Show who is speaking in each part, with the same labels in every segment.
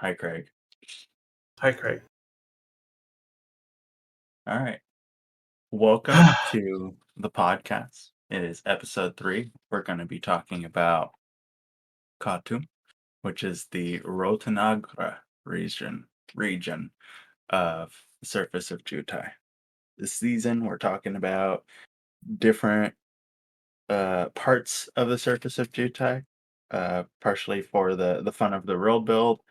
Speaker 1: Hi, Craig.
Speaker 2: Hi, Craig.
Speaker 1: All right. Welcome to the podcast. It is episode 3. We're going to be talking about Khatoum, which is the Rotenagr'ra region of the surface of Jutai. This season, we're talking about different parts of the surface of Jutai, partially for the fun of the world build,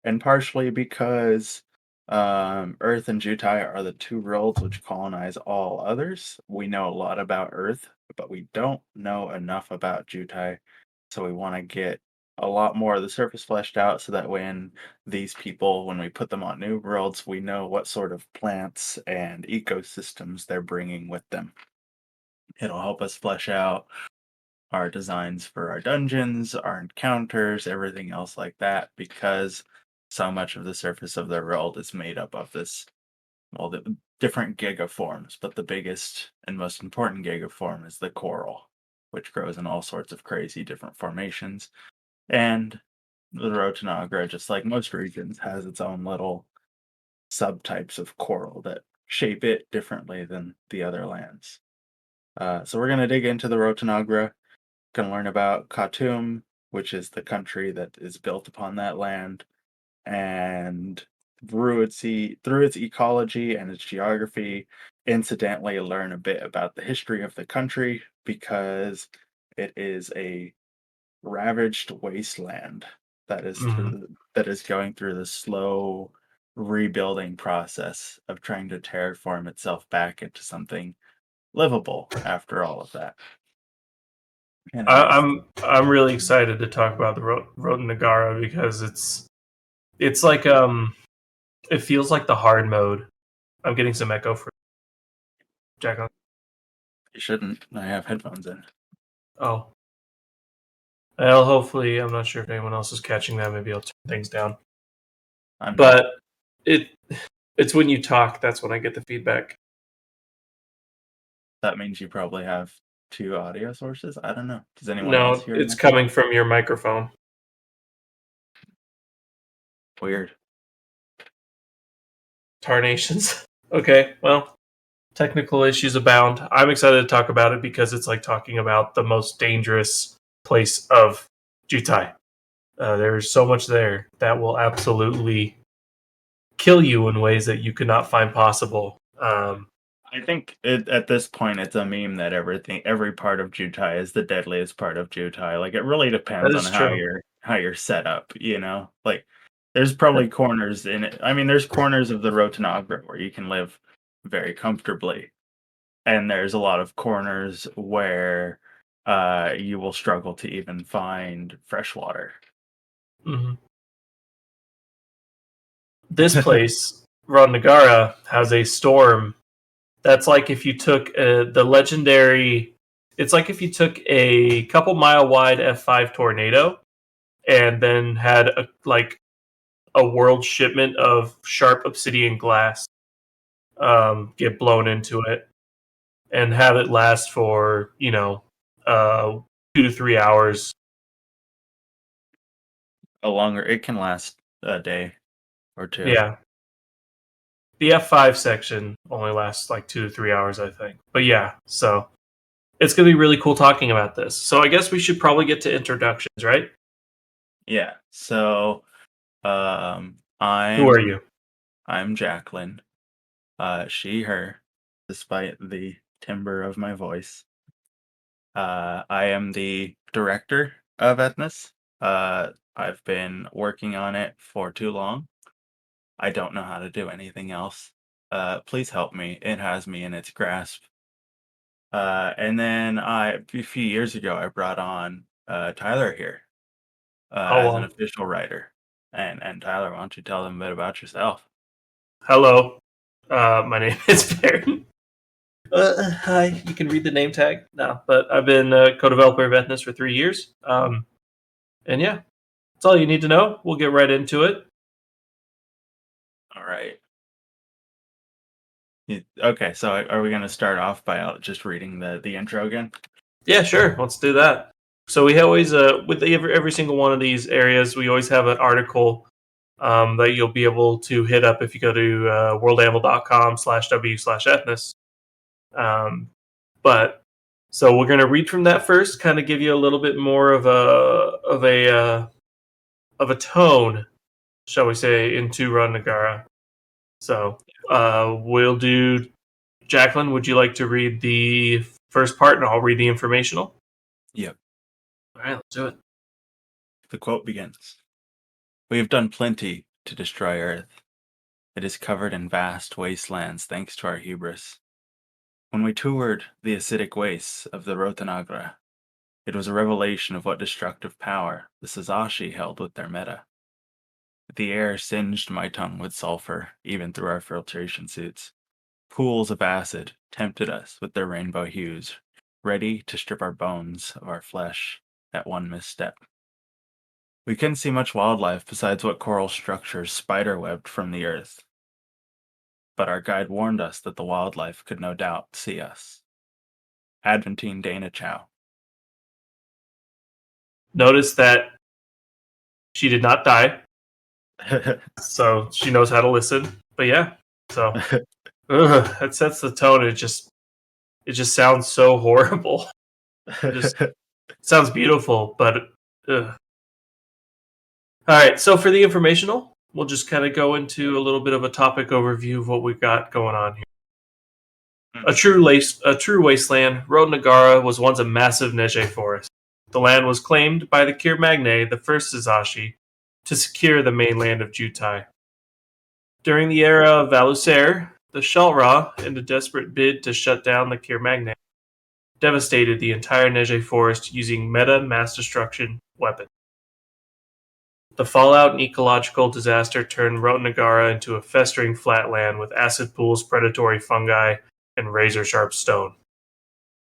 Speaker 1: and partially because Earth and Jutai are the two worlds which colonize all others. We know a lot about Earth, but we don't know enough about Jutai, so we want to get a lot more of the surface fleshed out so that when we put them on new worlds, we know what sort of plants and ecosystems they're bringing with them. It'll help us flesh out our designs for our dungeons, our encounters, everything else like that, because so much of the surface of the world is made up of the different gigaforms, but the biggest and most important gigaform is the coral, which grows in all sorts of crazy different formations. And the Rotenagr'ra, just like most regions, has its own little subtypes of coral that shape it differently than the other lands. So we're going to dig into the Rotenagr'ra. Going to learn about Khatoum, which is the country that is built upon that land, and through its ecology and its geography, incidentally learn a bit about the history of the country because it is a ravaged wasteland
Speaker 2: Mhm.
Speaker 1: that is going through the slow rebuilding process of trying to terraform itself back into something livable after all of that. And it
Speaker 2: I,
Speaker 1: is
Speaker 2: I'm really excited to talk about the Rotenagr'ra because it's like it feels like the hard mode. I'm getting some echo for Jack.
Speaker 1: You shouldn't. I have headphones in.
Speaker 2: Oh, well, hopefully I'm not sure if anyone else is catching that. Maybe I'll turn things down.
Speaker 1: I'm not.
Speaker 2: But it it's when you talk that's when I get the feedback.
Speaker 1: That means you probably have two audio sources. I don't know. Does anyone else
Speaker 2: No,
Speaker 1: hear
Speaker 2: it's
Speaker 1: anything?
Speaker 2: coming from your microphone.
Speaker 1: Weird.
Speaker 2: Tarnations. Okay, well, technical issues abound. I'm excited to talk about it because it's like talking about the most dangerous place of Jutai. There's so much there that will absolutely kill you in ways that you could not find possible.
Speaker 1: I think at this point it's a meme that every part of Jutai is the deadliest part of Jutai. Like it really
Speaker 2: That
Speaker 1: depends on
Speaker 2: is true.
Speaker 1: how you're set up. Like there's probably corners in it. I mean, there's corners of the Rotenagr'ra where you can live very comfortably, and there's a lot of corners where you will struggle to even find fresh water.
Speaker 2: Mhm. This place, Rotenagr'ra, has a storm that's like if you took the legendary. It's like if you took a couple mile wide F5 tornado and then had a world shipment of sharp obsidian glass get blown into it and have it last for uh, 2 to 3 hours.
Speaker 1: It can last a day or two.
Speaker 2: Yeah, the F5 section only lasts like 2 to 3 hours, I think. But yeah, so it's gonna be really cool talking about this. So I guess we should probably get to introductions, right?
Speaker 1: Yeah. So,
Speaker 2: Who are you?
Speaker 1: I'm Jacqueline. She, her, despite the timbre of my voice. I am the director of Ethnos. I've been working on it for too long. I don't know how to do anything else. Please help me. It has me in its grasp. And then a few years ago, I brought on Tyler here
Speaker 2: How
Speaker 1: as an
Speaker 2: long?
Speaker 1: official writer. And Tyler, why don't you tell them a bit about yourself?
Speaker 2: Hello, my name is Baron. Hi, you can read the name tag. No, but I've been a co-developer of Ethnos for 3 years. And yeah, that's all you need to know. We'll get right into it.
Speaker 1: All right. Okay, so are we going to start off by just reading the intro again?
Speaker 2: Yeah, sure. Let's do that. So we always, with every single one of these areas, we always have an article that you'll be able to hit up if you go to worldamble.com/w/ethnos. But so we're going to read from that first, kind of give you a little bit more of a tone, shall we say, into Rotenagr'ra. So we'll do. Jacqueline, would you like to read the first part, and I'll read the informational?
Speaker 1: Yep.
Speaker 2: All right, let's do it.
Speaker 1: The quote begins: "We have done plenty to destroy Earth. It is covered in vast wastelands thanks to our hubris. When we toured the acidic wastes of the Rotenagr'ra, it was a revelation of what destructive power the Sazashi held with their meta. The air singed my tongue with sulfur, even through our filtration suits. Pools of acid tempted us with their rainbow hues, ready to strip our bones of our flesh at one misstep. We couldn't see much wildlife besides what coral structures spiderwebbed from the earth. But our guide warned us that the wildlife could no doubt see us. Adventine Dana Chow."
Speaker 2: Notice that she did not die, so she knows how to listen. But yeah, so that sets the tone. It just sounds so horrible. It sounds beautiful, but ugh. All right. So for the informational, we'll just kind of go into a little bit of a topic overview of what we've got going on here. A true wasteland, Rotenagr'ra was once a massive Nege forest. The land was claimed by the Kirmagne, the first Sazashi, to secure the mainland of Jutai. During the era of Valusair, the Shalra, in a desperate bid to shut down the Kirmagne, devastated the entire Nege forest using meta mass destruction weapons. The fallout and ecological disaster turned Rotenagr'ra into a festering flatland with acid pools, predatory fungi, and razor-sharp stone.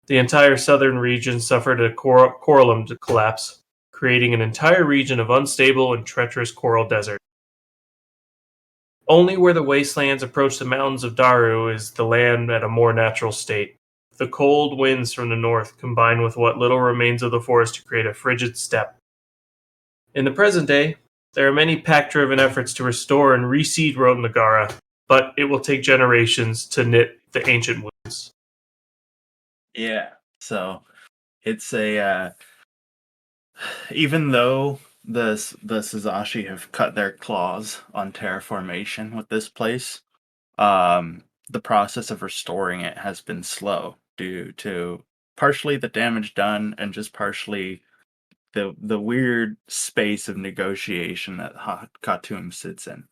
Speaker 2: The entire southern region suffered a Corralum collapse, creating an entire region of unstable and treacherous coral desert. Only where the wastelands approach the mountains of Daru is the land at a more natural state. The cold winds from the north combine with what little remains of the forest to create a frigid steppe. In the present day, there are many pack-driven efforts to restore and reseed Rotenagr'ra, but it will take generations to knit the ancient wounds.
Speaker 1: Yeah. So it's a even though the Sazashi have cut their claws on terraformation with this place, the process of restoring it has been slow due to partially the damage done and just partially the weird space of negotiation that Khatoum sits in.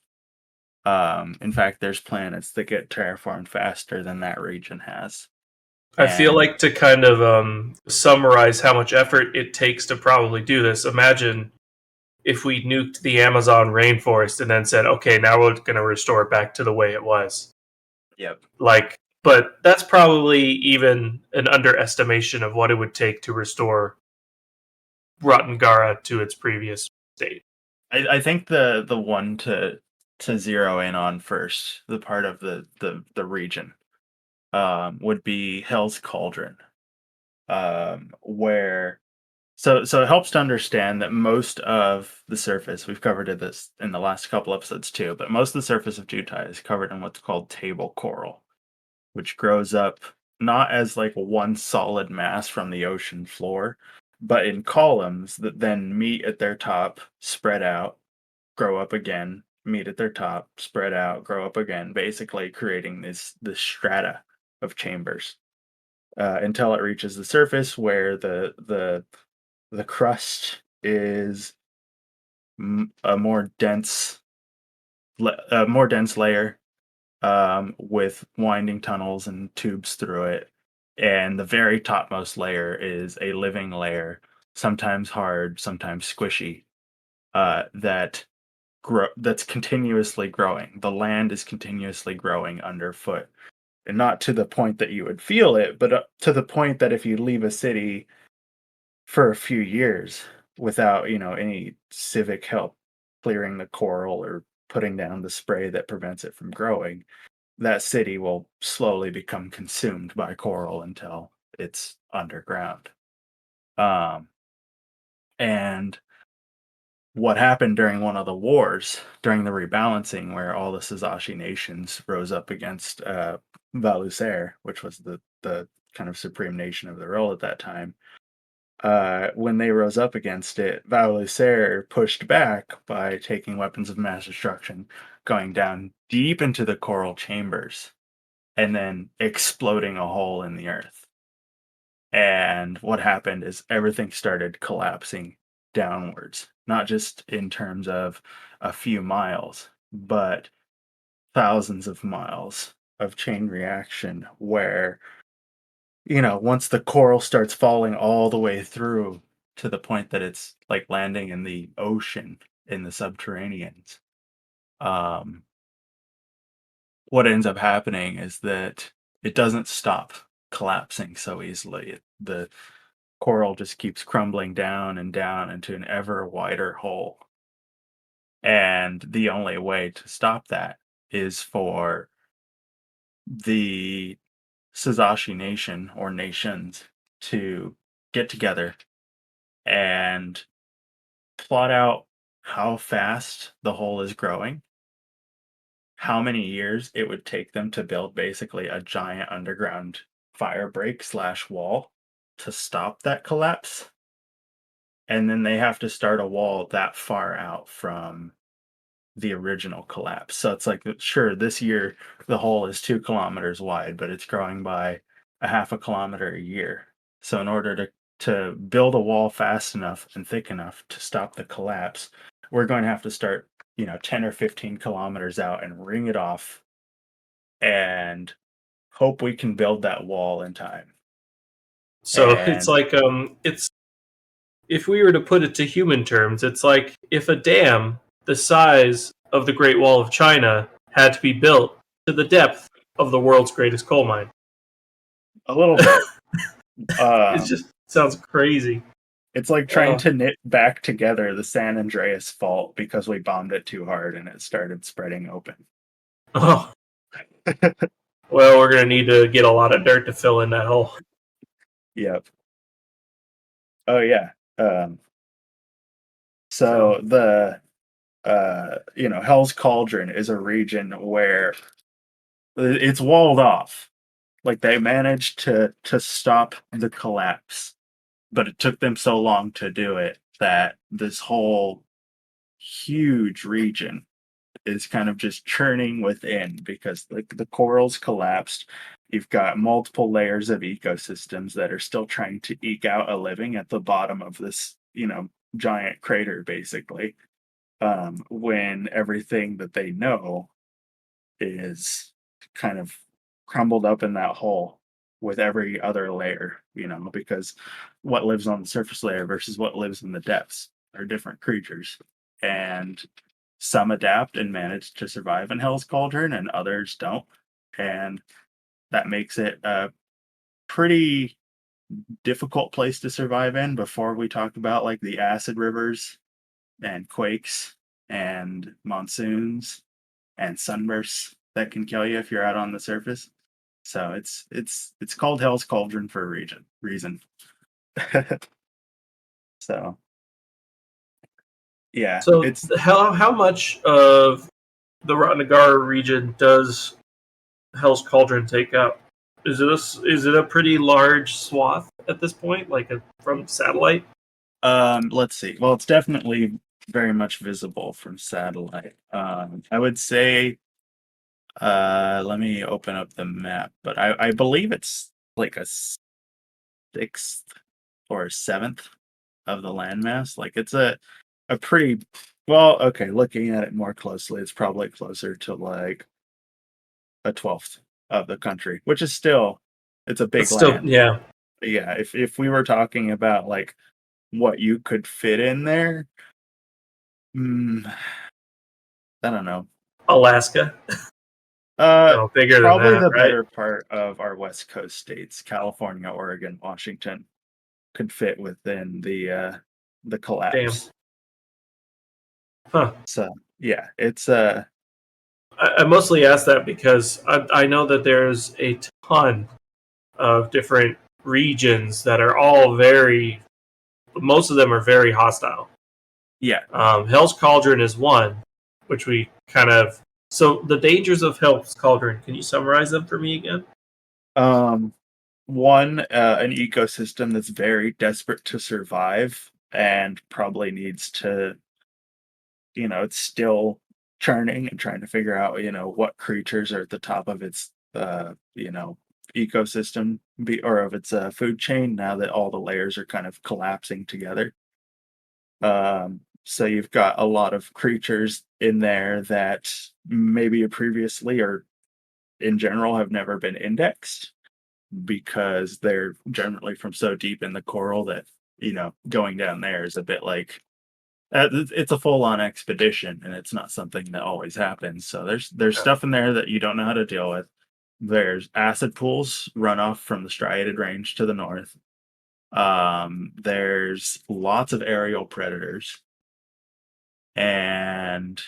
Speaker 1: In fact, there's planets that get terraformed faster than that region has.
Speaker 2: I feel
Speaker 1: And
Speaker 2: like to kind of summarize how much effort it takes to probably do this, imagine if we nuked the Amazon rainforest and then said, okay, now we're going to restore it back to the way it was.
Speaker 1: yep.
Speaker 2: Like, but that's probably even an underestimation of what it would take to restore Rotenagr'ra to its previous state.
Speaker 1: I think the one to zero in on first, the part of the region, would be Hell's Cauldron, where so it helps to understand that most of the surface, we've covered this in the last couple episodes too, but most of the surface of Jutai is covered in what's called table coral, which grows up not as like one solid mass from the ocean floor, but in columns that then meet at their top, spread out, grow up again, meet at their top, spread out, grow up again, basically creating this strata of chambers until it reaches the surface where the crust is a more dense layer with winding tunnels and tubes through it, and the very topmost layer is a living layer, sometimes hard, sometimes squishy, that's continuously growing. The land is continuously growing underfoot, and not to the point that you would feel it, but to the point that if you leave a city for a few years without, any civic help clearing the coral or putting down the spray that prevents it from growing, that city will slowly become consumed by coral until it's underground. And what happened during one of the wars, during the rebalancing, where all the Sazashi nations rose up against Valusair, which was the kind of supreme nation of the world at that time. When they rose up against it, Valusair pushed back by taking weapons of mass destruction, going down deep into the coral chambers, and then exploding a hole in the earth. And what happened is everything started collapsing downwards, not just in terms of a few miles, but thousands of miles of chain reaction where, once the coral starts falling all the way through to the point that it's like landing in the ocean in the subterraneans, um, what ends up happening is that it doesn't stop collapsing so easily. The coral just keeps crumbling down and down into an ever wider hole. And the only way to stop that is for the Sazashi nation or nations to get together and plot out how fast the hole is growing, how many years it would take them to build basically a giant underground fire break slash wall to stop that collapse. And then they have to start a wall that far out from the original collapse. So it's like, sure, this year the hole is 2 kilometers wide, but it's growing by a half a kilometer a year. So in order to build a wall fast enough and thick enough to stop the collapse, we're going to have to start, 10 or 15 kilometers out and ring it off and hope we can build that wall in time.
Speaker 2: So it's
Speaker 1: And
Speaker 2: like it's if we were to put it to human terms, it's like if a dam the size of the Great Wall of China had to be built to the depth of the world's greatest coal mine.
Speaker 1: a little bit.
Speaker 2: It just sounds crazy.
Speaker 1: It's like trying to knit back together the San Andreas fault because we bombed it too hard and it started spreading open.
Speaker 2: Oh, well, we're gonna need to get a lot of dirt to fill in that hole.
Speaker 1: Yep. Oh yeah. So the Hell's Cauldron is a region where it's walled off. Like they managed to stop the collapse, but it took them so long to do it that this whole huge region is kind of just churning within because like the corals collapsed. You've got multiple layers of ecosystems that are still trying to eke out a living at the bottom of this, giant crater, basically. When everything that they know is kind of crumbled up in that hole with every other layer, because what lives on the surface layer versus what lives in the depths are different creatures. And some adapt and manage to survive in Hell's Cauldron, and others don't. And that makes it a pretty difficult place to survive in before we talk about like the acid rivers and quakes and monsoons and sunbursts that can kill you if you're out on the surface. So it's called Hell's Cauldron for a reason. So yeah,
Speaker 2: So
Speaker 1: it's
Speaker 2: how much of the Rotenagr'ra region does Hell's Cauldron take up? Is it a pretty large swath at this point, like from satellite?
Speaker 1: let's see. Well, it's definitely very much visible from satellite. I would say let me open up the map, but I believe it's like a sixth or a seventh of the landmass. Like it's a pretty well, okay, looking at it more closely, it's probably closer to like a twelfth of the country, which is still it's a big
Speaker 2: It's still,
Speaker 1: land.
Speaker 2: yeah,
Speaker 1: Yeah, if we were talking about like what you could fit in there, mm, I don't know.
Speaker 2: Alaska.
Speaker 1: Uh,
Speaker 2: No, bigger than
Speaker 1: Probably
Speaker 2: that,
Speaker 1: the
Speaker 2: right?
Speaker 1: better part of our West Coast states, California, Oregon, Washington, could fit within the
Speaker 2: Damn.
Speaker 1: collapse.
Speaker 2: Huh.
Speaker 1: So yeah, it's
Speaker 2: I mostly ask that because I know that there's a ton of different regions that are all very, most of them are very hostile.
Speaker 1: Yeah.
Speaker 2: Hell's Cauldron is one, which we kind of. So the dangers of Hell's Cauldron. Can you summarize them for me again?
Speaker 1: One, an ecosystem that's very desperate to survive and probably needs to, it's still churning and trying to figure out, what creatures are at the top of its, ecosystem or of its food chain now that all the layers are kind of collapsing together. So you've got a lot of creatures in there that maybe previously or in general have never been indexed because they're generally from so deep in the coral that going down there is a bit like it's a full-on expedition and it's not something that always happens. So there's
Speaker 2: Yeah.
Speaker 1: stuff in there that you don't know how to deal with. There's acid pools runoff from the striated range to the north. There's lots of aerial predators, and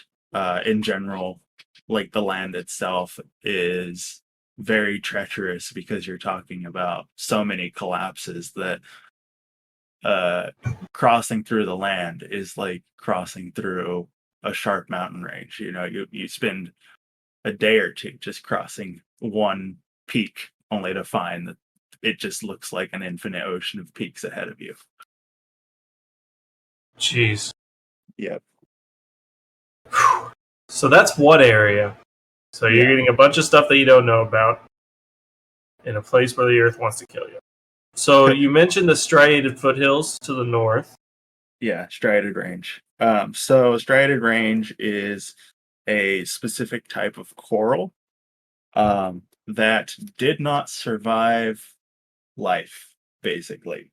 Speaker 1: in general, like the land itself is very treacherous because you're talking about so many collapses that uh, crossing through the land is like crossing through a sharp mountain range. You spend a day or two just crossing one peak only to find that it just looks like an infinite ocean of peaks ahead of you.
Speaker 2: Jeez.
Speaker 1: Yep.
Speaker 2: So that's one area. So you're
Speaker 1: Yeah.
Speaker 2: getting a bunch of stuff that you don't know about in a place where the Earth wants to kill you. So you mentioned the striated foothills to the north.
Speaker 1: Yeah, striated range. So striated range is a specific type of coral that did not survive life, basically.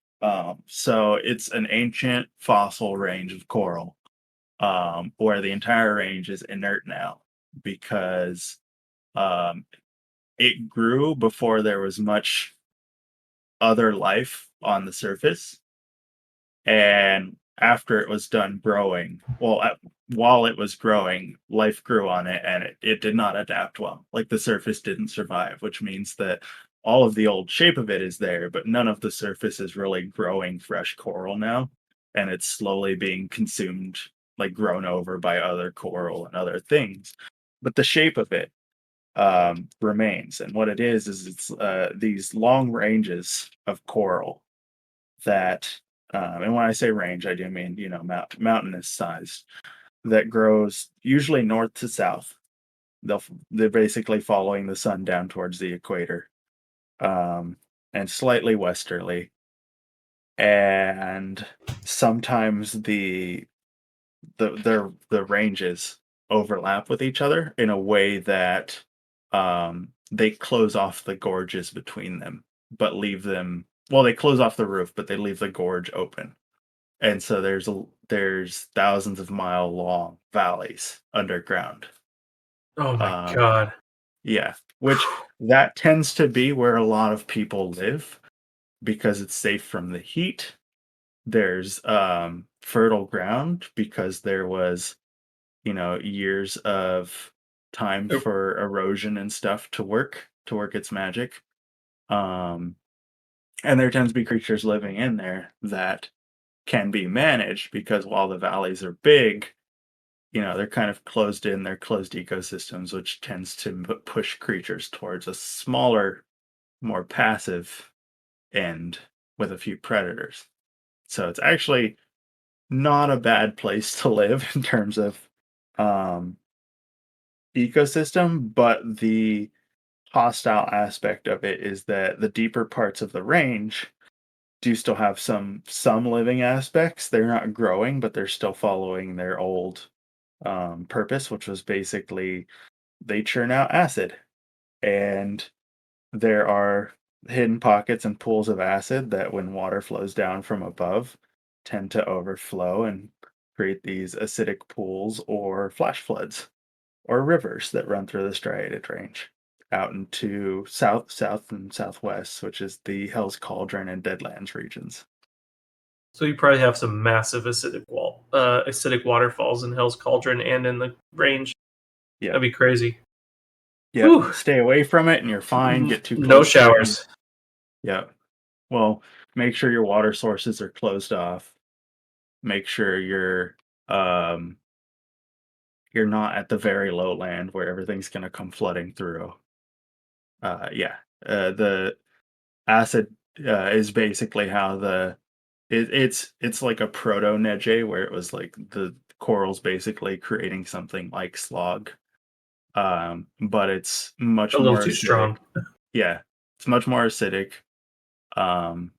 Speaker 1: So it's an ancient fossil range of coral, where the entire range is inert now because um, it grew before there was much other life on the surface. And after it was done growing, while it was growing, life grew on it and it did not adapt well. Like the surface didn't survive, which means that all of the old shape of it is there, but none of the surface is really growing fresh coral now. And it's slowly being consumed, like grown over by other coral and other things. But the shape of it remains. And what it is it's these long ranges of coral that and when I say range, I do mean, mountainous size that grows usually north to south. They're basically following the sun down towards the equator, um, and slightly westerly. And sometimes the ranges overlap with each other in a way that they close off the gorges between them, but leave them. Well, they close off the roof, but they leave the gorge open. And so there's thousands of mile long valleys underground.
Speaker 2: Oh my
Speaker 1: Um,
Speaker 2: god.
Speaker 1: yeah, which that tends to be where a lot of people live because it's safe from the heat. There's fertile ground because there was, years of time for erosion and stuff to work its magic. Um, and there tends to be creatures living in there that can be managed because while the valleys are big, they're kind of closed in, they're closed ecosystems, which tends to push creatures towards a smaller, more passive end with a few predators. So it's actually not a bad place to live in terms of um, ecosystem, but the hostile aspect of it is that the deeper parts of the range do still have some living aspects. They're not growing, but they're still following their old purpose, which was basically they churn out acid. And there are hidden pockets and pools of acid that, when water flows down from above, tend to overflow and create these acidic pools or flash floods or rivers that run through the striated range out into south, and southwest, which is the Hell's Cauldron and Deadlands regions.
Speaker 2: So you probably have some massive acidic waterfalls in Hell's Cauldron and in the range.
Speaker 1: Yeah.
Speaker 2: That'd be crazy.
Speaker 1: Yep.
Speaker 2: Whew.
Speaker 1: Stay away from it and you're fine. Get too
Speaker 2: No
Speaker 1: close to it.
Speaker 2: showers.
Speaker 1: Yeah. Well, make sure your water sources are closed off. Make sure your Um, you're not at the very low land where everything's gonna come flooding through. Yeah, the acid is basically how it's like a proto Nege where it was like the corals basically creating something like slog, but it's
Speaker 2: A
Speaker 1: much
Speaker 2: little
Speaker 1: more
Speaker 2: too
Speaker 1: acidic.
Speaker 2: strong.
Speaker 1: Yeah, it's much more acidic, um,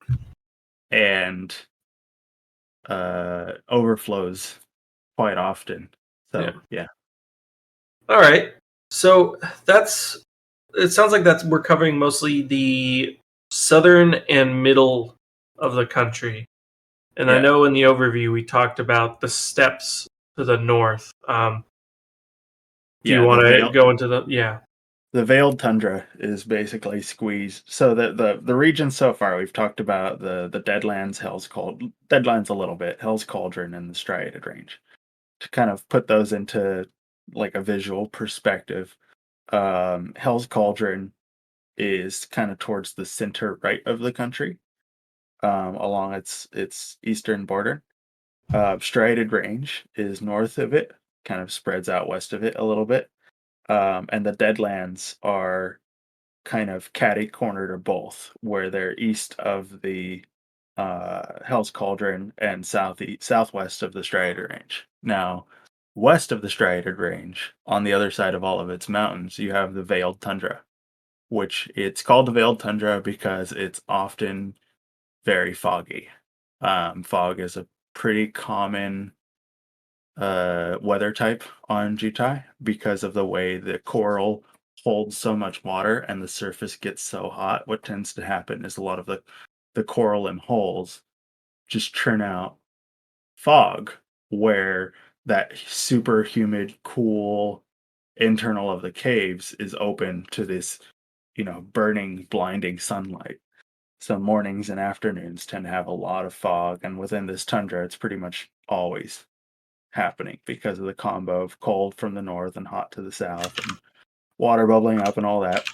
Speaker 1: and overflows quite often.
Speaker 2: Yeah.
Speaker 1: So yeah,
Speaker 2: All right. So that's it sounds like that's we're covering mostly the southern and middle of the country. And I
Speaker 1: yeah,
Speaker 2: know in the overview we talked about the steppes to the north. Do you
Speaker 1: yeah.
Speaker 2: want to go into the yeah?
Speaker 1: The veiled tundra is basically squeezed. So the regions so far we've talked about the Deadlands, Deadlands a little bit, Hell's Cauldron, and the Striated Range. To kind of put those into like a visual perspective, Hell's Cauldron is kind of towards the center right of the country, along its eastern border. Striated Range is north of it, kind of spreads out west of it a little bit. And the Deadlands are kind of catty corner to both, where they're east of the Hell's Cauldron and southwest of the Striated Range. Now, west of the Striated Range, on the other side of all of its mountains, you have the Veiled Tundra, which it's called the Veiled Tundra because it's often very foggy. Fog is a pretty common weather type on Jutai because of the way the coral holds so much water and the surface gets so hot. What tends to happen is a lot of the coral in holes just churn out fog where that super humid, cool internal of the caves is open to this, burning, blinding sunlight. So mornings and afternoons tend to have a lot of fog, and within this tundra, it's pretty much always happening because of the combo of cold from the north and hot to the south and water bubbling up and all that.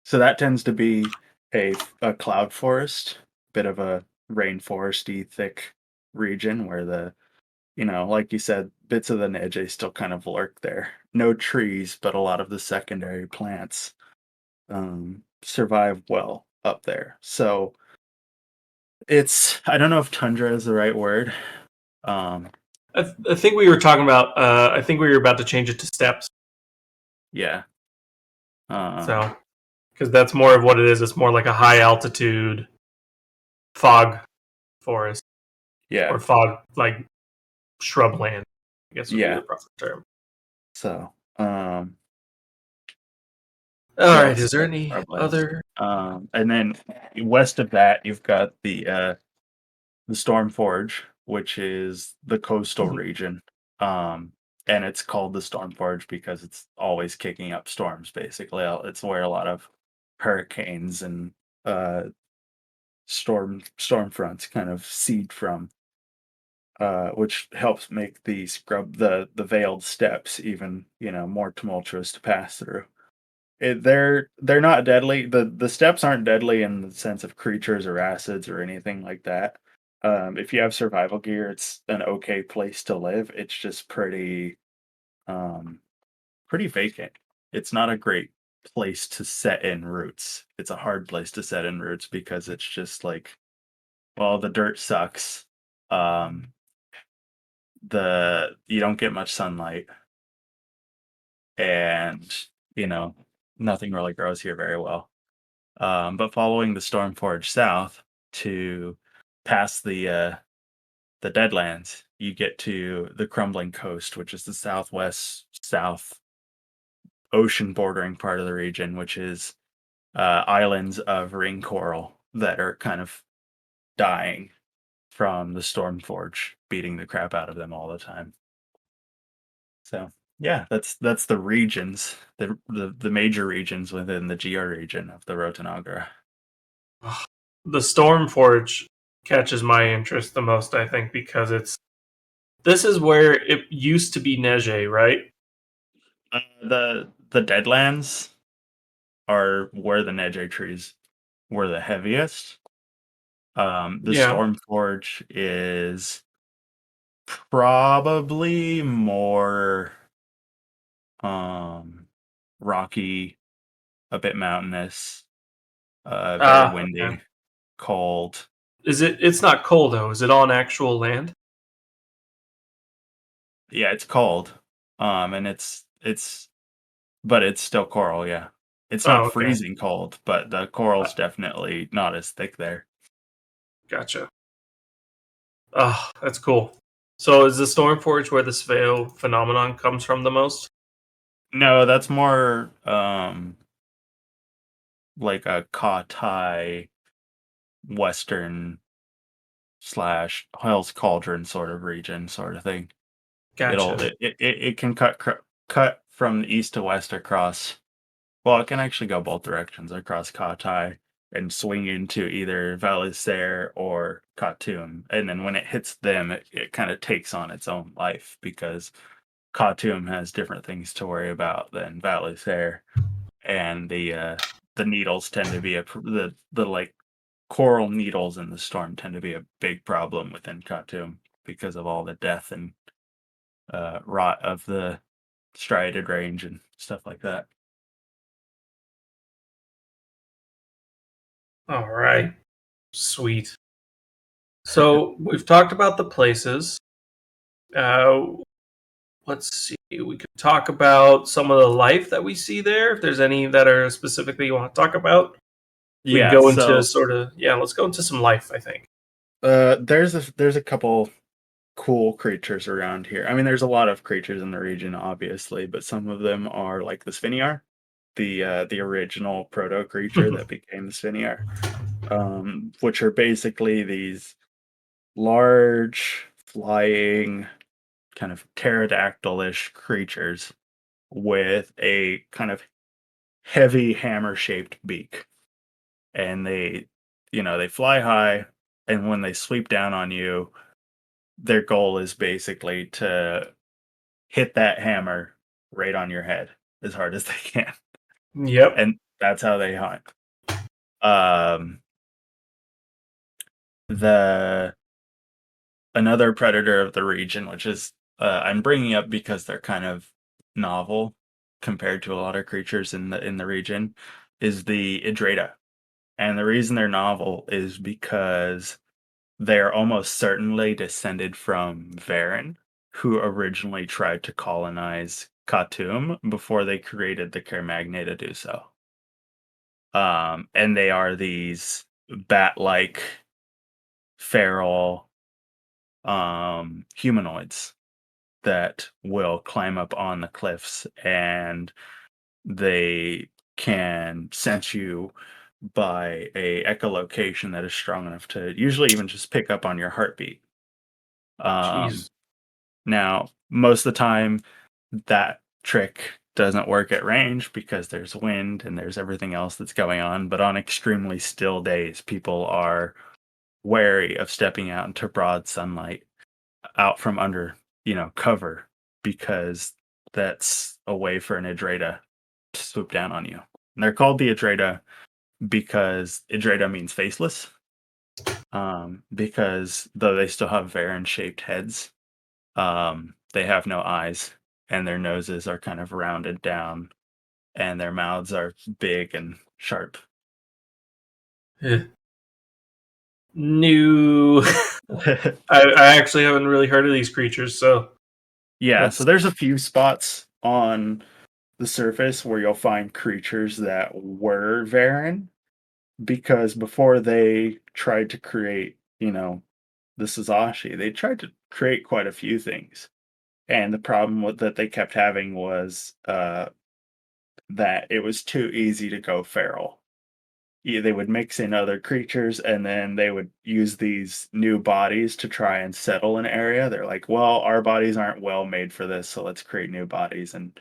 Speaker 1: So that tends to be a cloud forest, bit of a rainforesty thick region where like you said, bits of the Nege still kind of lurk there. No trees, but a lot of the secondary plants survive well up there. So I don't know if tundra is the right word. Um,
Speaker 2: I think we were talking about. I think we were about to change it to steppes.
Speaker 1: yeah. Um,
Speaker 2: So because that's more of what it is. It's more like a high altitude fog forest
Speaker 1: yeah.
Speaker 2: or fog like shrubland. I guess would be the
Speaker 1: Yeah.
Speaker 2: proper term.
Speaker 1: So,
Speaker 2: All
Speaker 1: yeah,
Speaker 2: right.
Speaker 1: it's
Speaker 2: Is there any
Speaker 1: scrublands.
Speaker 2: other?
Speaker 1: And then west of that, you've got the Storm Forge, which is the coastal
Speaker 2: Mhm.
Speaker 1: region. Um, and it's called the Storm Forge because it's always kicking up storms. Basically, it's where a lot of hurricanes and uh, storm fronts kind of seed from. Which helps make the veiled steps even more tumultuous to pass through. They're not deadly. The steps aren't deadly in the sense of creatures or acids or anything like that. If you have survival gear, it's an okay place to live. It's just um, pretty vacant. It's not a great place to set in roots. It's a hard place to set in roots because it's just like, well, the dirt sucks. Um, the You don't get much sunlight, and you know nothing really grows here very well. But following the storm forge south to past the Deadlands, you get to the Crumbling coast, which is the southwest south ocean bordering part of the region, which is islands of ring coral that are kind of dying from the storm forge beating the crap out of them all the time. So yeah, that's the regions, the major regions within the geo region of the Rotenagr'ra.
Speaker 2: The Stormforge catches my interest the most, I think, because this is where it used to be Nege, right?
Speaker 1: The Deadlands are where the Nege trees were the heaviest. The
Speaker 2: Yeah.
Speaker 1: Storm Forge is Probably more um rocky, a bit mountainous, very
Speaker 2: Ah, okay.
Speaker 1: windy, cold.
Speaker 2: It's not cold though. Is it on actual land?
Speaker 1: Yeah, it's cold. And it's but it's still coral, yeah. It's not
Speaker 2: Oh, okay.
Speaker 1: freezing cold, but the coral's definitely not as thick there.
Speaker 2: Gotcha. Ah, that's cool. So is the storm forge where this veil phenomenon comes from the most?
Speaker 1: No, that's more like a Katai western slash Hell's Cauldron sort of region sort of thing.
Speaker 2: Gotcha.
Speaker 1: It can cut from the east to west across. Well, it can actually go both directions across Katai and swing into either Valisair or Khatoum. And then when it hits them, it kind of takes on its own life because Khatoum has different things to worry about than Valisair, and the needles tend to be the like coral needles in the storm tend to be a big problem within Khatoum because of all the death and rot of the striated range and stuff like that.
Speaker 2: All right. Sweet. So we've talked about the places. Uh, let's see. We could talk about some of the life that we see there. If there's any that are specifically you want to talk about, we can
Speaker 1: Yeah,
Speaker 2: go into
Speaker 1: so
Speaker 2: sort of yeah. Let's go into some life. I think.
Speaker 1: there's a couple cool creatures around here. I mean, there's a lot of creatures in the region, obviously, but some of them are like the Sphinniar, the original proto creature that became the Sphinniar, which are basically these large flying kind of pterodactyl-ish creatures with a kind of heavy hammer-shaped beak, and they fly high, and when they sweep down on you, their goal is basically to hit that hammer right on your head as hard as they can,
Speaker 2: Yep.
Speaker 1: and that's how they hunt. Um, the Another predator of the region, which is I'm bringing up because they're kind of novel compared to a lot of creatures in the region, is the Idrata. And the reason they're novel is because they're almost certainly descended from Varen, who originally tried to colonize Khatoum before they created the Kermagna to do so. And they are these bat-like feral humanoids that will climb up on the cliffs, and they can sense you by a echolocation that is strong enough to usually even just pick up on your heartbeat. Um,
Speaker 2: Jeez.
Speaker 1: Now, most of the time, that trick doesn't work at range because there's wind and there's everything else that's going on. But on extremely still days, people are wary of stepping out into broad sunlight, out from under, cover, because that's a way for an Idrata to swoop down on you. And they're called the Idrata because Idrata means faceless. Because though they still have Varen shaped heads, they have no eyes, and their noses are kind of rounded down, and their mouths are big and sharp.
Speaker 2: Eh. New. I actually haven't really heard of these creatures, so
Speaker 1: Yeah, so
Speaker 2: that's
Speaker 1: there's a few spots on the surface where you'll find creatures that were Varen, because before they tried to create, the Suzashi, they tried to create quite a few things. And the problem with that they kept having was that it was too easy to go feral. Yeah, they would mix in other creatures, and then they would use these new bodies to try and settle an area. They're like, well, our bodies aren't well made for this, so let's create new bodies. And,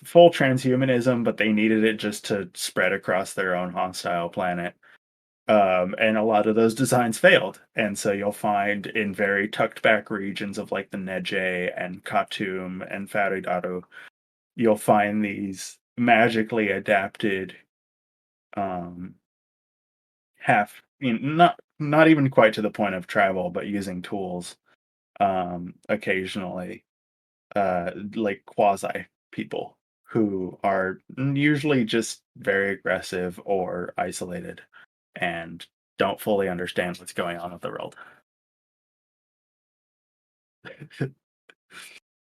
Speaker 1: full transhumanism, but they needed it just to spread across their own hostile planet. And a lot of those designs failed. And so you'll find in very tucked back regions of like the Nege and Khatoum and Faridaru, you'll find these magically adapted um half not even quite to the point of travel, but using tools occasionally like quasi people who are usually just very aggressive or isolated and don't fully understand what's going on with the world.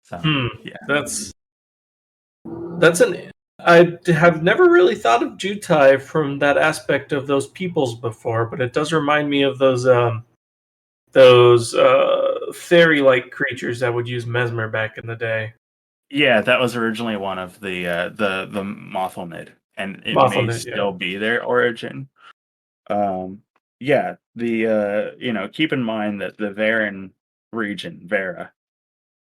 Speaker 1: So,
Speaker 2: Hmm.
Speaker 1: yeah.
Speaker 2: That's an. Have never really thought of Jutai from that aspect of those peoples before, but it does remind me of those fairy-like creatures that would use mesmer back in the day.
Speaker 1: Yeah, that was originally one of the Mothelnid, and it may
Speaker 2: Mothelnut, yeah.
Speaker 1: still be their origin. Um, yeah, keep in mind that the Varan region, Vera,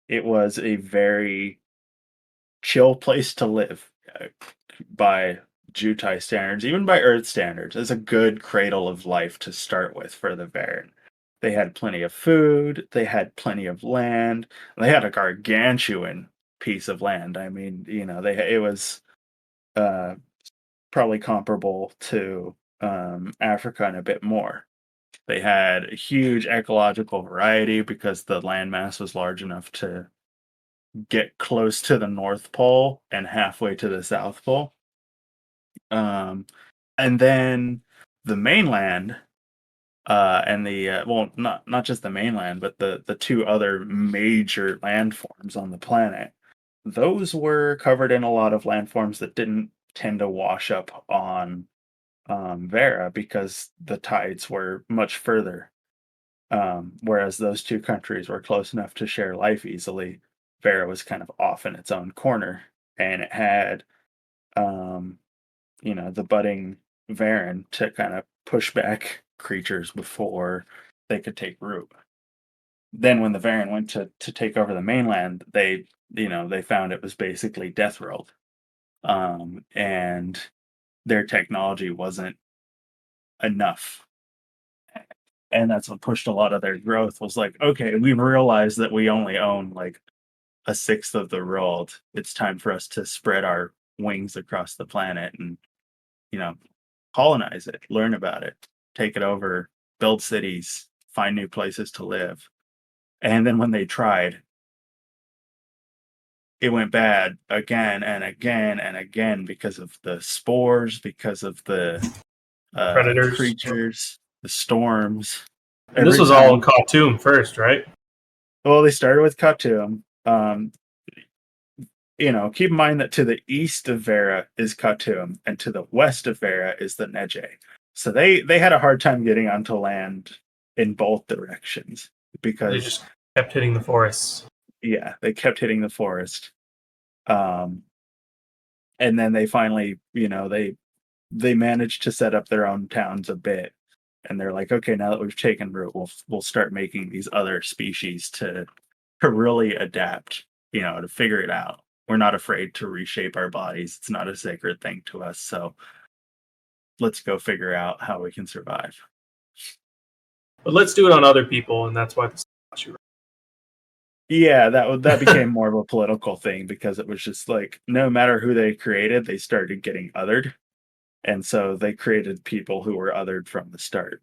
Speaker 1: it was a very chill place to live by Jutai standards, even by Earth standards. It's a good cradle of life to start with for the Varan. They had plenty of food, they had plenty of land, they had a gargantuan piece of land. I mean, it was uh, probably comparable to Africa and a bit more. They had a huge ecological variety because the landmass was large enough to get close to the North Pole and halfway to the South Pole. Um, and then the mainland, and not just the mainland, but the two other major landforms on the planet. Those were covered in a lot of landforms that didn't tend to wash up on Vera because the tides were much further. Whereas those two countries were close enough to share life easily, Vera was kind of off in its own corner, and it had, um, the budding Varan to kind of push back creatures before they could take root. Then, when the Varan went to take over the mainland, they found it was basically Death World, and their technology wasn't enough, and that's what pushed a lot of their growth. Was like, okay, we realized that we only own like a sixth of the world. It's time for us to spread our wings across the planet and, you know, colonize it, learn about it, take it over, build cities, find new places to live. And then when they tried, it went bad again and again and again because of the spores, because of the
Speaker 2: Predators.
Speaker 1: creatures, the storms.
Speaker 2: And this
Speaker 1: Every
Speaker 2: was all in
Speaker 1: time,
Speaker 2: Khatoum first, right?
Speaker 1: well, they started with Khatoum. Keep in mind that to the east of Vera is Khatoum, and to the west of Vera is the Nege. So they had a hard time getting onto land in both directions
Speaker 2: They
Speaker 1: because,
Speaker 2: just kept hitting the forests.
Speaker 1: yeah, they kept hitting the forest. Um, and then they finally, they managed to set up their own towns a bit, and they're like, okay, now that we've taken root, we'll start making these other species to really adapt, to figure it out. We're not afraid to reshape our bodies. It's not a sacred thing to us. So let's go figure out how we can survive.
Speaker 2: But let's do it on other people, and that's why the
Speaker 1: Yeah, that became more of a political thing because it was just like no matter who they created, they started getting othered. And so they created people who were othered from the start.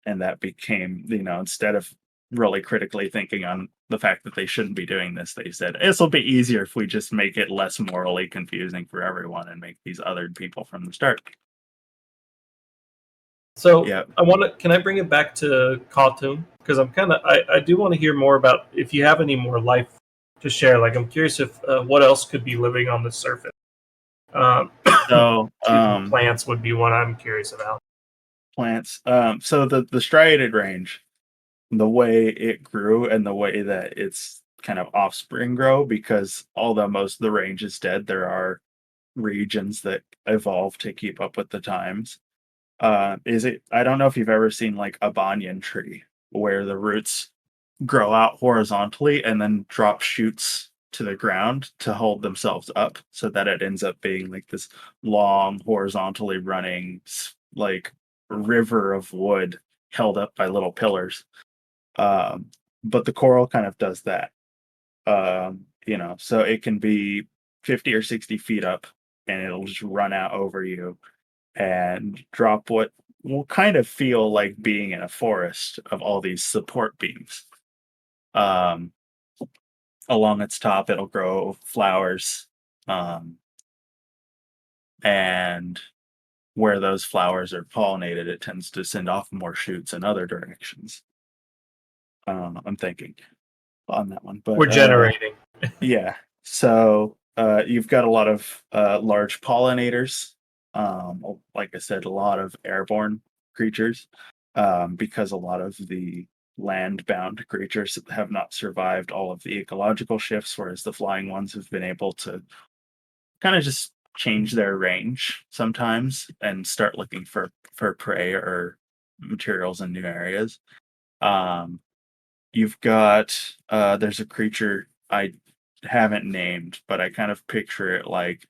Speaker 1: And that became, instead of really critically thinking on the fact that they shouldn't be doing this, they said this will be easier if we just make it less morally confusing for everyone and make these othered people from the start.
Speaker 2: So
Speaker 1: Yeah.
Speaker 2: I want to. Can I bring it back to Khatoum? Because I do want to hear more about if you have any more life to share. Like I'm curious if what else could be living on the surface. Um,
Speaker 1: So
Speaker 2: excuse me, plants would be one I'm curious about.
Speaker 1: plants. So the striated range, the way it grew and the way that its kind of offspring grow, because although most of the range is dead, there are regions that evolve to keep up with the times. Is it? I don't know if you've ever seen like a banyan tree where the roots grow out horizontally and then drop shoots to the ground to hold themselves up so that it ends up being like this long horizontally running like river of wood held up by little pillars. um, but the coral kind of does that. So it can be 50 or 60 feet up and it'll just run out over you and drop what will kind of feel like being in a forest of all these support beams. Um, Along its top, it'll grow flowers, um, and where those flowers are pollinated, it tends to send off more shoots in other directions. I'm thinking on that one,
Speaker 2: We're
Speaker 1: but
Speaker 2: generating.
Speaker 1: yeah. So you've got a lot of large pollinators. Like I said, a lot of airborne creatures, because a lot of the land-bound creatures have not survived all of the ecological shifts, whereas the flying ones have been able to kind of just change their range sometimes and start looking for prey or materials in new areas. Um, you've got there's a creature I haven't named, but I kind of picture it like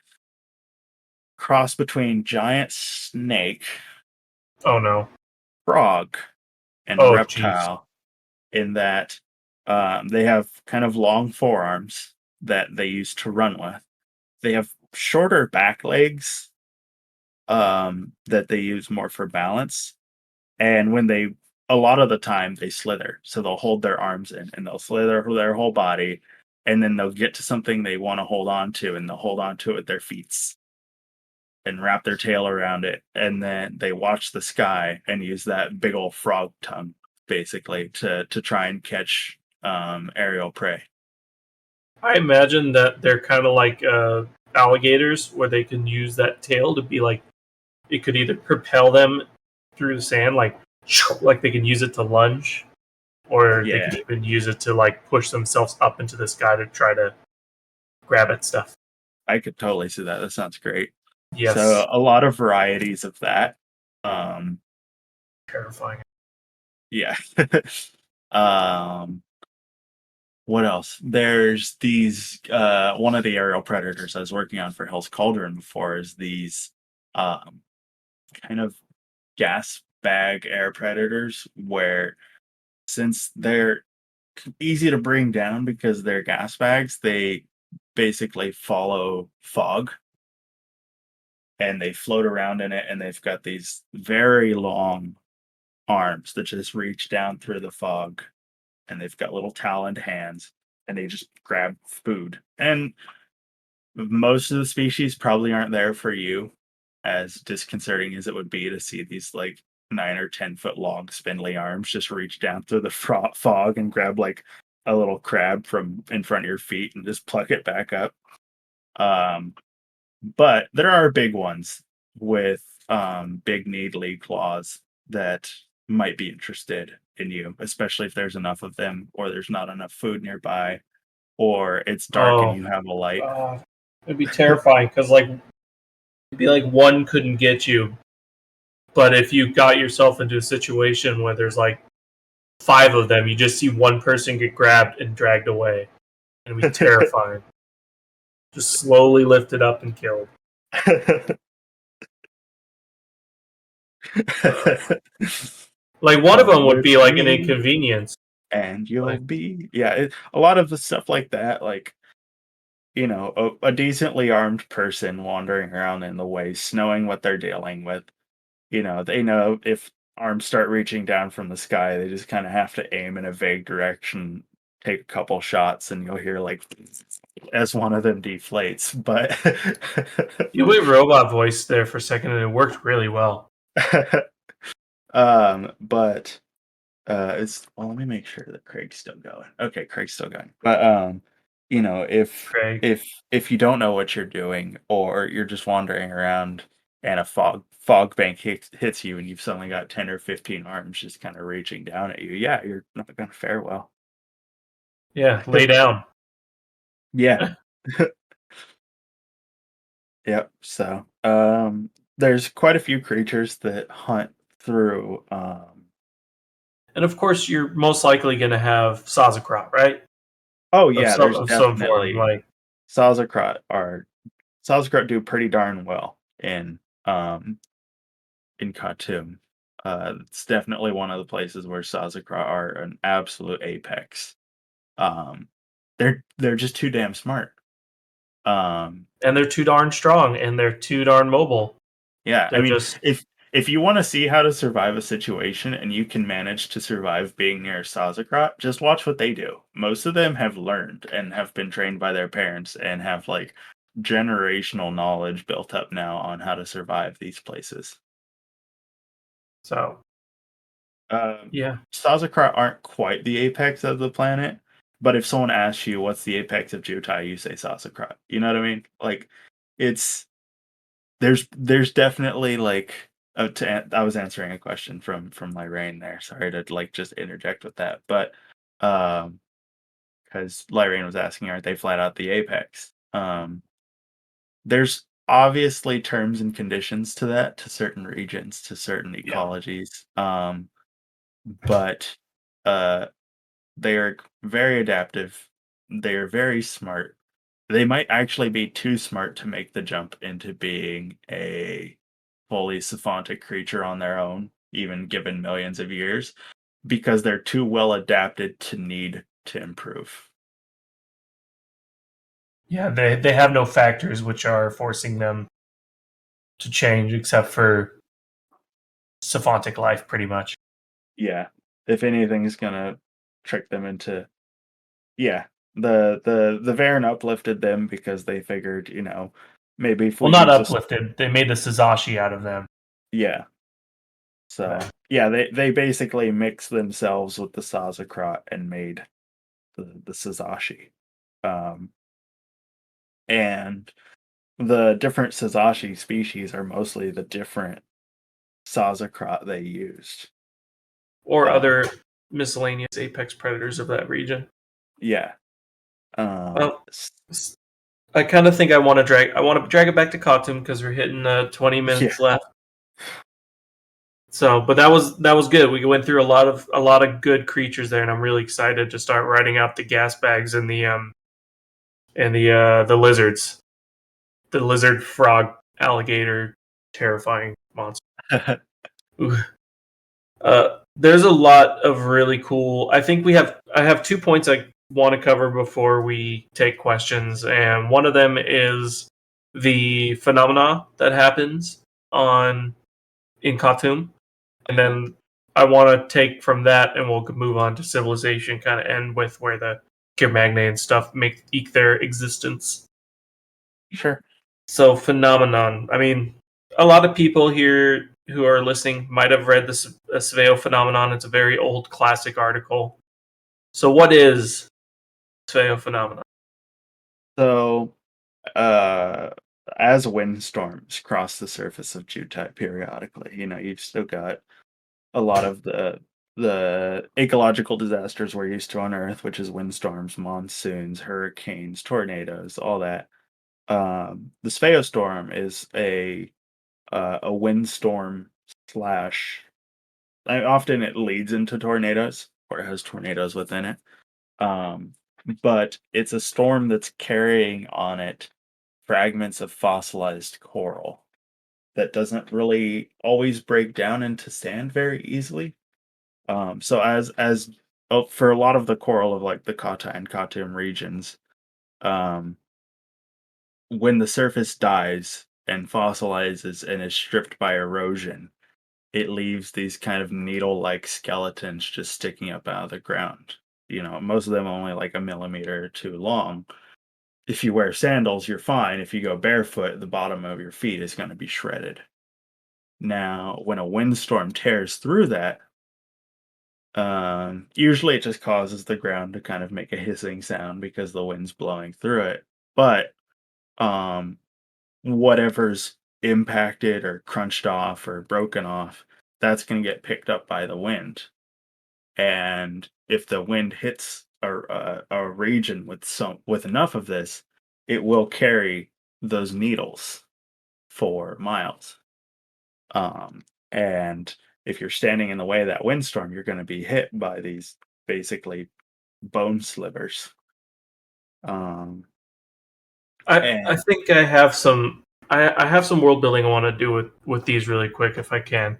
Speaker 1: cross between giant snake,
Speaker 2: Oh no.
Speaker 1: frog, and
Speaker 2: Oh jeez.
Speaker 1: reptile in that they have kind of long forearms that they use to run with. They have shorter back legs that they use more for balance. And when they, a lot of the time, they slither. So they'll hold their arms in and they'll slither their whole body. And then they'll get to something they want to hold on to and they'll hold on to it with their feet and wrap their tail around it. And then they watch the sky and use that big old frog tongue basically to try and catch aerial prey.
Speaker 2: I imagine that they're kind of like alligators, where they can use that tail to be like, it could either propel them through the sand, like they can use it to lunge, or they
Speaker 1: Yeah,
Speaker 2: could even use it to like push themselves up into the sky to try to grab at stuff.
Speaker 1: I could totally see that. That sounds great. So
Speaker 2: Yes,
Speaker 1: a lot of varieties of that. Um,
Speaker 2: terrifying.
Speaker 1: yeah. um, what else? There's these one of the aerial predators I was working on for Hell's Cauldron before is these um kind of gas bag air predators where since they're easy to bring down because they're gas bags, they basically follow fog and they float around in it and they've got these very long arms that just reach down through the fog and they've got little taloned hands and they just grab food. And most of the species probably aren't there for you, as disconcerting as it would be to see these like 9 or 10 foot long spindly arms just reach down through the fog and grab like a little crab from in front of your feet and just pluck it back up. Um, but there are big ones with big needly claws that might be interested in you, especially if there's enough of them or there's not enough food nearby or it's dark and
Speaker 2: Oh,
Speaker 1: you have a light.
Speaker 2: it'd be terrifying because like it'd be like one couldn't get you, but if you got yourself into a situation where there's like five of them, you just see one person get grabbed and dragged away. It'd be terrifying. Just slowly lifted up and killed. Like one of them
Speaker 1: Come
Speaker 2: would
Speaker 1: with
Speaker 2: be like an
Speaker 1: me
Speaker 2: inconvenience.
Speaker 1: and you'll
Speaker 2: Like,
Speaker 1: be, yeah, a lot of the stuff like that, like, a decently armed person wandering around in the waste knowing what they're dealing with. They know if arms start reaching down from the sky, they just kind of have to aim in a vague direction, take a couple shots, and you'll hear like as one of them deflates. But
Speaker 2: you went robot voice there for a second, and it worked really well.
Speaker 1: but it's well, let me make sure that Craig's still going. Okay, Craig's still going. But if
Speaker 2: Craig.
Speaker 1: if you don't know what you're doing or you're just wandering around and a fog bank hits you and you've suddenly got 10 or 15 arms just kind of reaching down at you, yeah, you're not gonna fare well.
Speaker 2: Yeah, lay down.
Speaker 1: Yeah. Yep. So there's quite a few creatures that hunt through
Speaker 2: And of course, you're most likely going to have Sazakrat, right?
Speaker 1: oh
Speaker 2: Of
Speaker 1: yeah,
Speaker 2: some
Speaker 1: there's
Speaker 2: of some form.
Speaker 1: definitely
Speaker 2: Like,
Speaker 1: Sauerkraut do pretty darn well in Khatoum. It's definitely one of the places where Sauerkraut are an absolute apex. Um, they're just too damn smart. Um,
Speaker 2: and they're too darn strong, and they're too darn mobile.
Speaker 1: yeah, I
Speaker 2: They're
Speaker 1: mean,
Speaker 2: just
Speaker 1: if if you want to see how to survive a situation and you can manage to survive being near Sazakrat, just watch what they do. Most of them have learned and have been trained by their parents and have like generational knowledge built up now on how to survive these places.
Speaker 2: So yeah,
Speaker 1: Sazakrat aren't quite the apex of the planet, but if someone asks you what's the apex of Jutai, you say Sazakrat. You know what I mean? Like, it's there's definitely like I was answering a question from Lyrene there. Sorry to like just interject with that, but because Lyrene was asking, aren't they flat out the apex? There's obviously terms and conditions to that, to certain regions, to certain
Speaker 2: yeah,
Speaker 1: ecologies. But uh, they are very adaptive. They are very smart. They might actually be too smart to make the jump into being a fully siphontic creature on their own, even given millions of years, because they're too well adapted to need to improve.
Speaker 2: yeah. They have no factors which are forcing them to change, except for siphontic life, pretty much.
Speaker 1: Yeah. If anything is gonna trick them into yeah. The Varen uplifted them because they figured, maybe if
Speaker 2: Well,
Speaker 1: we
Speaker 2: not
Speaker 1: use this
Speaker 2: uplifted. They made the Sazashi out of them.
Speaker 1: yeah. So yeah, they basically mixed themselves with the Sazakrat and made the Sazashi. Um and the different Sazashi species are mostly the different Sazakrat they used.
Speaker 2: Or
Speaker 1: Um,
Speaker 2: other miscellaneous apex predators of that region.
Speaker 1: yeah.
Speaker 2: Well,
Speaker 1: S-
Speaker 2: I kind of think I want to drag it back to Khatoum because we're hitting 20
Speaker 1: yeah.
Speaker 2: minutes left. So, but that was good. We went through a lot of good creatures there, and I'm really excited to start writing out the gas bags and the lizards, the lizard, frog, alligator, terrifying monster. Ooh. There's a lot of really cool. I have 2 points I want to cover before we take questions, and one of them is the phenomena that happens on in Khatoum, and then I want to take from that, and we'll move on to civilization. Kind of end with where the Magna and stuff eke their existence.
Speaker 1: Sure.
Speaker 2: So phenomenon. I mean, a lot of people here who are listening might have read the Sveo phenomenon. It's a very old classic article. So what is Sveo phenomenon?
Speaker 1: So, uh, as windstorms cross the surface of Jutai periodically, you've still got a lot of the ecological disasters we're used to on Earth, which is windstorms, monsoons, hurricanes, tornadoes, all that. The Sveo storm is a windstorm slash. Often it leads into tornadoes, or it has tornadoes within it. Um, but it's a storm that's carrying on it fragments of fossilized coral that doesn't really always break down into sand very easily. So as oh, for a lot of the coral of like the Kata and Khatoum regions, um, when the surface dies and fossilizes and is stripped by erosion, it leaves these kind of needle-like skeletons just sticking up out of the ground. Most of them only like a millimeter or two long. If you wear sandals, you're fine. If you go barefoot, the bottom of your feet is going to be shredded. Now, when a windstorm tears through that, usually it just causes the ground to kind of make a hissing sound because the wind's blowing through it. But um, whatever's impacted or crunched off or broken off, that's going to get picked up by the wind. And if the wind hits a region with enough of this, it will carry those needles for miles. And if you're standing in the way of that windstorm, you're going to be hit by these basically bone slivers. Um,
Speaker 2: I
Speaker 1: and
Speaker 2: think I have some world building I want to do with these really quick if I can.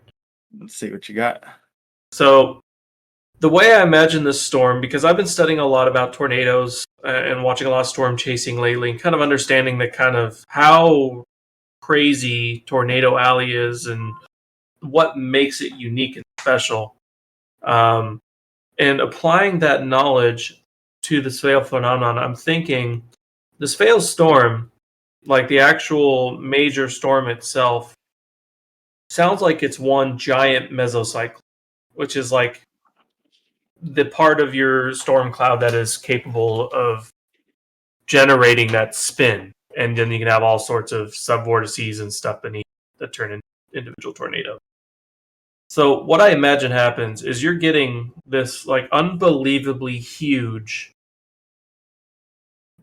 Speaker 1: let's see what you got.
Speaker 2: So the way I imagine this storm, because I've been studying a lot about tornadoes and watching a lot of storm chasing lately, and kind of understanding the kind of how crazy Tornado Alley is, and what makes it unique and special. And applying that knowledge to the swale phenomenon, I'm thinking the swale storm, like the actual major storm itself, sounds like it's one giant mesocycle, which is like the part of your storm cloud that is capable of generating that spin. And then you can have all sorts of subvortices and stuff beneath that turn into individual tornadoes. So what I imagine happens is you're getting this like unbelievably huge,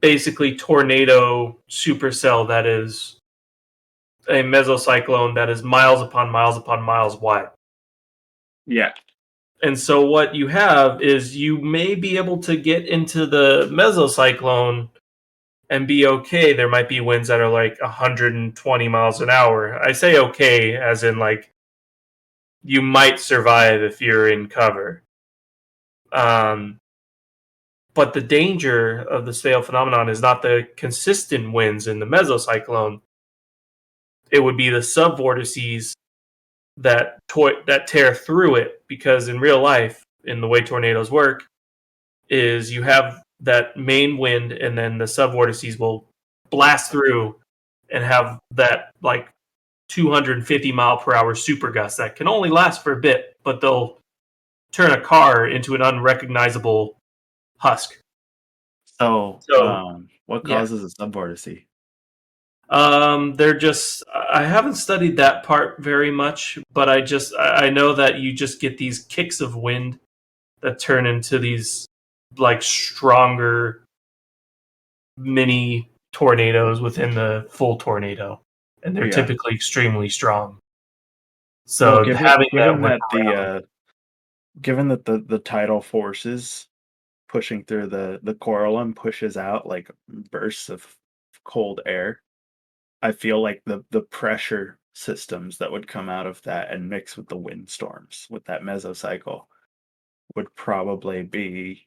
Speaker 2: basically tornado supercell that is a mesocyclone that is miles upon miles wide.
Speaker 1: Yeah.
Speaker 2: And so what you have is you may be able to get into the mesocyclone and be okay. There might be winds that are like 120 miles an hour. I say okay as in like you might survive if you're in cover. But the danger of the swale phenomenon is not the consistent winds in the mesocyclone. It would be the subvortices that tear through it, because in real life, in the way tornadoes work, is you have that main wind and then the subvortices will blast through and have that like 250 mile per hour super gust that can only last for a bit, but they'll turn a car into an unrecognizable husk.
Speaker 1: So,
Speaker 2: So
Speaker 1: what
Speaker 2: yeah,
Speaker 1: causes a subvortice?
Speaker 2: they're just I haven't studied that part very much, but I know that you just get these kicks of wind that turn into these like stronger mini tornadoes within the full tornado, and they're
Speaker 1: Yeah.
Speaker 2: typically extremely strong.
Speaker 1: Well,
Speaker 2: So having that
Speaker 1: given
Speaker 2: wind
Speaker 1: that the
Speaker 2: around,
Speaker 1: given that the tidal forces pushing through the coralum pushes out like bursts of cold air, I feel like the pressure systems that would come out of that and mix with the windstorms with that mesocycle would probably be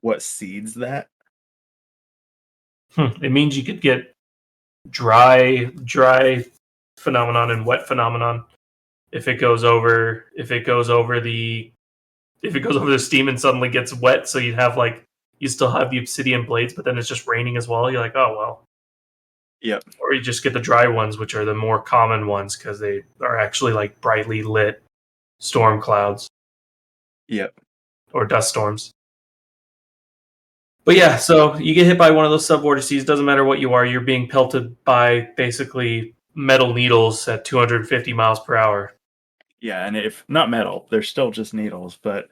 Speaker 1: what seeds that.
Speaker 2: it means you could get dry phenomenon and wet phenomenon if it goes over the steam and suddenly gets wet, so you still have the obsidian blades, but then it's just raining as well. You're like, oh well.
Speaker 1: Yep.
Speaker 2: Or you just get the dry ones, which are the more common ones because they are actually like brightly lit storm clouds
Speaker 1: Yep.
Speaker 2: or dust storms. But yeah, so you get hit by one of those subvortices. Doesn't matter what you are, you're being pelted by basically metal needles at 250 miles per hour.
Speaker 1: Yeah, and if not metal, they're still just needles, but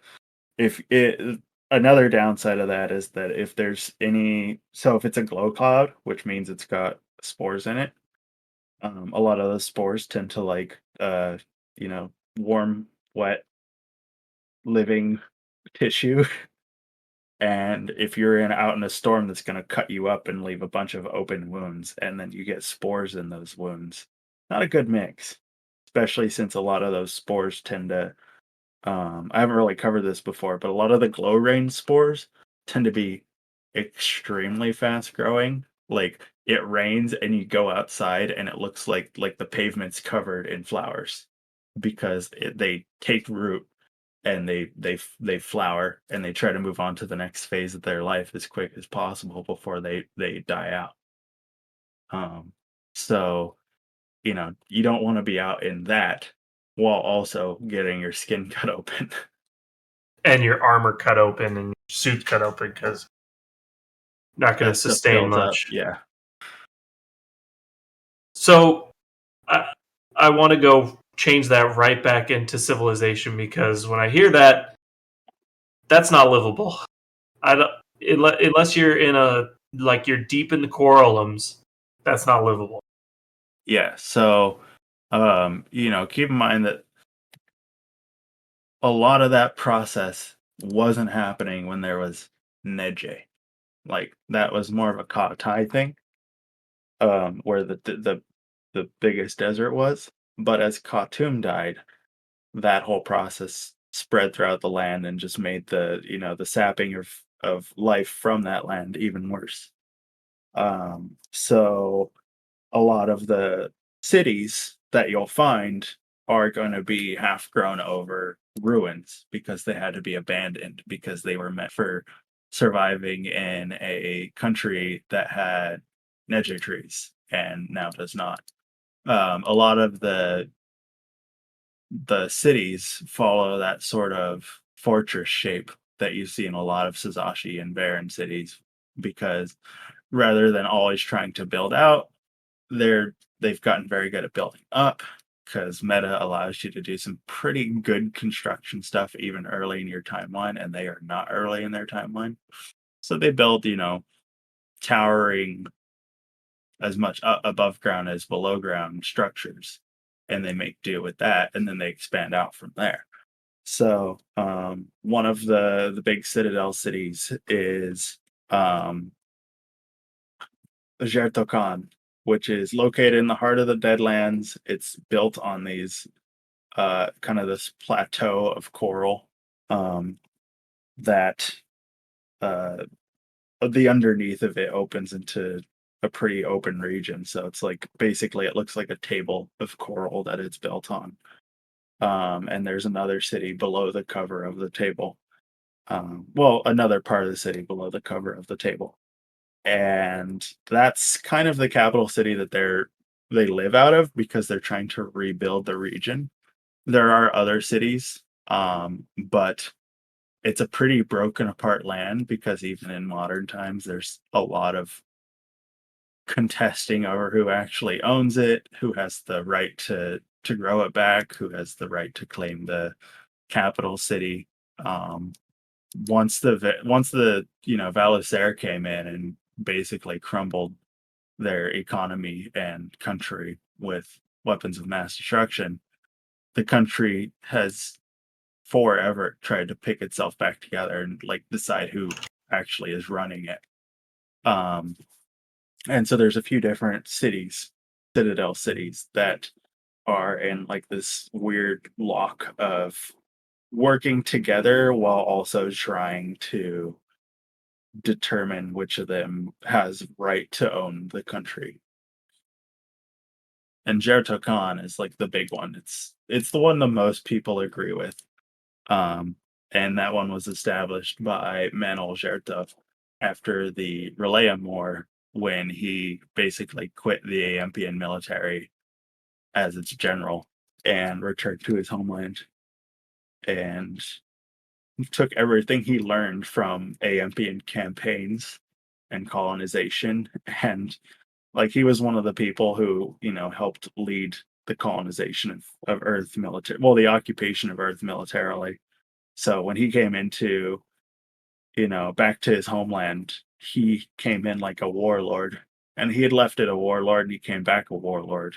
Speaker 1: if it another downside of that is that if there's any so if it's a glow cloud, which means it's got spores in it, a lot of those spores tend to like warm, wet, living tissue. And if you're out in a storm that's gonna cut you up and leave a bunch of open wounds, and then you get spores in those wounds, not a good mix. Especially since a lot of those spores tend to I haven't really covered this before, but a lot of the glow rain spores tend to be extremely fast growing. Like it rains and you go outside and it looks like the pavement's covered in flowers because they take root and they flower and they try to move on to the next phase of their life as quick as possible before they die out. Um, so you don't want to be out in that while also getting your skin cut open.
Speaker 2: And your armor cut open and your suit cut open because not going to
Speaker 1: That stuff
Speaker 2: sustain
Speaker 1: builds up.
Speaker 2: much.
Speaker 1: Yeah.
Speaker 2: So I, I want to go change that right back into civilization because when I hear that, that's not livable. I don't, unless you're in a like you're deep in the Corralums, that's not livable.
Speaker 1: Yeah. So, keep in mind that a lot of that process wasn't happening when there was Nege. Like that was more of a Kata'i thing, where the biggest desert was. But as Khatoum died, that whole process spread throughout the land and just made the sapping of life from that land even worse. So a lot of the cities that you'll find are going to be half grown over ruins because they had to be abandoned because they were meant for surviving in a country that had Nege trees and now does not. A lot of the cities follow that sort of fortress shape that you see in a lot of Sazashi and barren cities because rather than always trying to build out, they've gotten very good at building up because meta allows you to do some pretty good construction stuff even early in your timeline, and they are not early in their timeline. So they build, towering as much above ground as below ground structures, and they make do with that, and then they expand out from there. So one of the big citadel cities is um, Khan, which is located in the heart of the Deadlands. It's built on these kind of this plateau of coral um, that uh, the underneath of it opens into a pretty open region. So it's like basically it looks like a table of coral that it's built on. And there's another city below the cover of the table. Well, another part of the city below the cover of the table. And that's kind of the capital city that they live out of because they're trying to rebuild the region. There are other cities, but it's a pretty broken apart land because even in modern times, there's a lot of contesting over who actually owns it, who has the right to grow it back, who has the right to claim the capital city. Um, once the Valisera came in and basically crumbled their economy and country with weapons of mass destruction, the country has forever tried to pick itself back together and like decide who actually is running it. Um, and so there's a few different cities, citadel cities, that are in like this weird lock of working together while also trying to determine which of them has right to own the country. And Khan is like the big one. It's the one the most people agree with. Um, and that one was established by Manol Zhertov after the Relayam War when he basically quit the Aempian military as its general and returned to his homeland and took everything he learned from Aempian campaigns and colonization and like he was one of the people who helped lead the colonization of Earth military, well, the occupation of Earth militarily. So when he came into back to his homeland, he came in like a warlord, and he had left it a warlord, and he came back a warlord.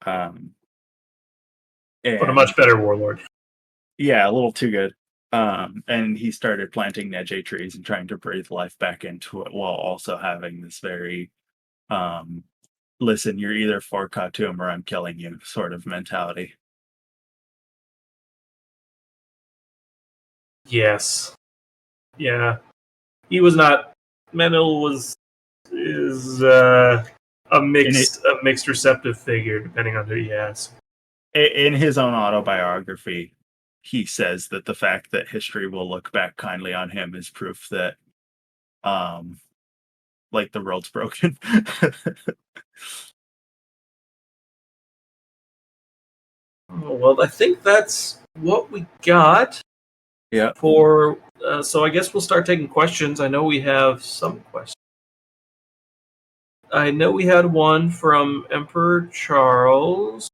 Speaker 1: Um,
Speaker 2: But a
Speaker 1: and
Speaker 2: much better warlord.
Speaker 1: yeah, a little too good. And he started planting Nege trees and trying to breathe life back into it while also having this very um, listen, you're either for Khatoum or I'm killing you sort of mentality.
Speaker 2: Yes. Yeah. He was not. Menel was is
Speaker 1: In it,
Speaker 2: a mixed receptive figure, depending on who you ask.
Speaker 1: in his own autobiography, he says that the fact that history will look back kindly on him is proof that um like the world's broken.
Speaker 2: Oh, well, I think that's what we got
Speaker 1: Yeah.
Speaker 2: for. So I guess we'll start taking questions. I know we have some questions. I know we had one from Emperor Charles,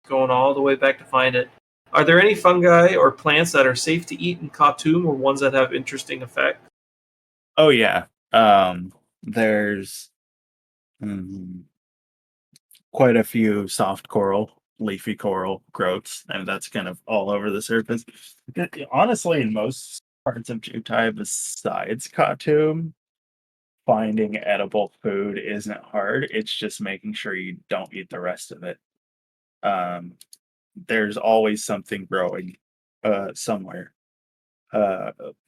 Speaker 2: going all the way back to find it. Are there any fungi or plants that are safe to eat in Khatoum, or ones that have interesting effects?
Speaker 1: Oh yeah. There's mm, quite a few soft coral, leafy coral growths, and that's kind of all over the surface. Honestly, in most parts of Jutai besides Khartoum, finding edible food isn't hard. It's just making sure you don't eat the rest of it. Um, there's always something growing somewhere.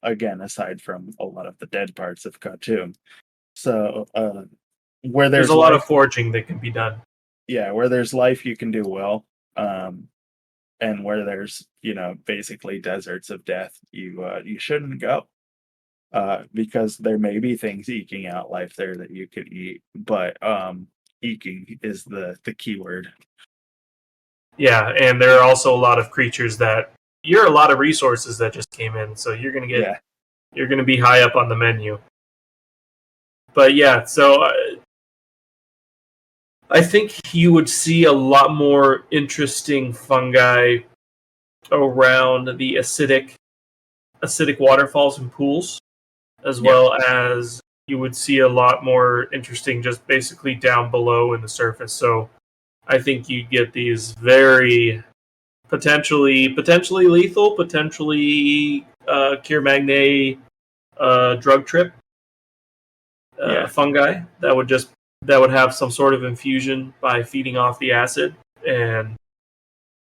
Speaker 1: Again, aside from a lot of the dead parts of Khartoum. So where
Speaker 2: There's
Speaker 1: there's
Speaker 2: a lot
Speaker 1: life,
Speaker 2: of foraging that can be done.
Speaker 1: yeah, where there's life, you can do well. and where there's basically deserts of death, you shouldn't go, because there may be things eking out life there that you could eat, but eking is the key word.
Speaker 2: Yeah, and there are also a lot of creatures that you're a lot of resources that just came in, so you're gonna be high up on the menu. But yeah, so I think you would see a lot more interesting fungi around the acidic waterfalls and pools, as well as you would see a lot more interesting just basically down below in the surface. So I think you'd get these very potentially lethal, potentially cure magne drug trip fungi that would have some sort of infusion by feeding off the acid, and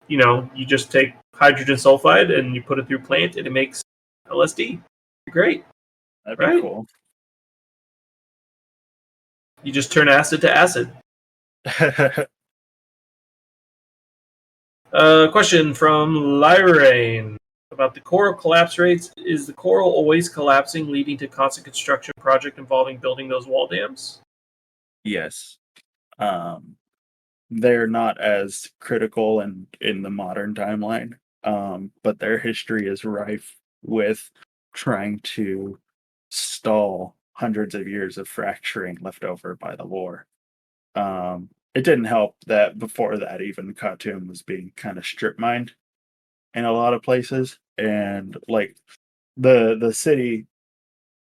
Speaker 2: you just take hydrogen sulfide and you put it through plant and it makes LSD. Great.
Speaker 1: That'd be cool.
Speaker 2: You just turn acid to acid. Question from Lyrain about the coral collapse rates. Is the coral always collapsing, leading to constant construction project involving building those wall dams?
Speaker 1: Yes. They're not as critical in the modern timeline, but their history is rife with trying to stall hundreds of years of fracturing left over by the war. It didn't help that before that, even Khatoum was being kind of strip mined in a lot of places, and like the city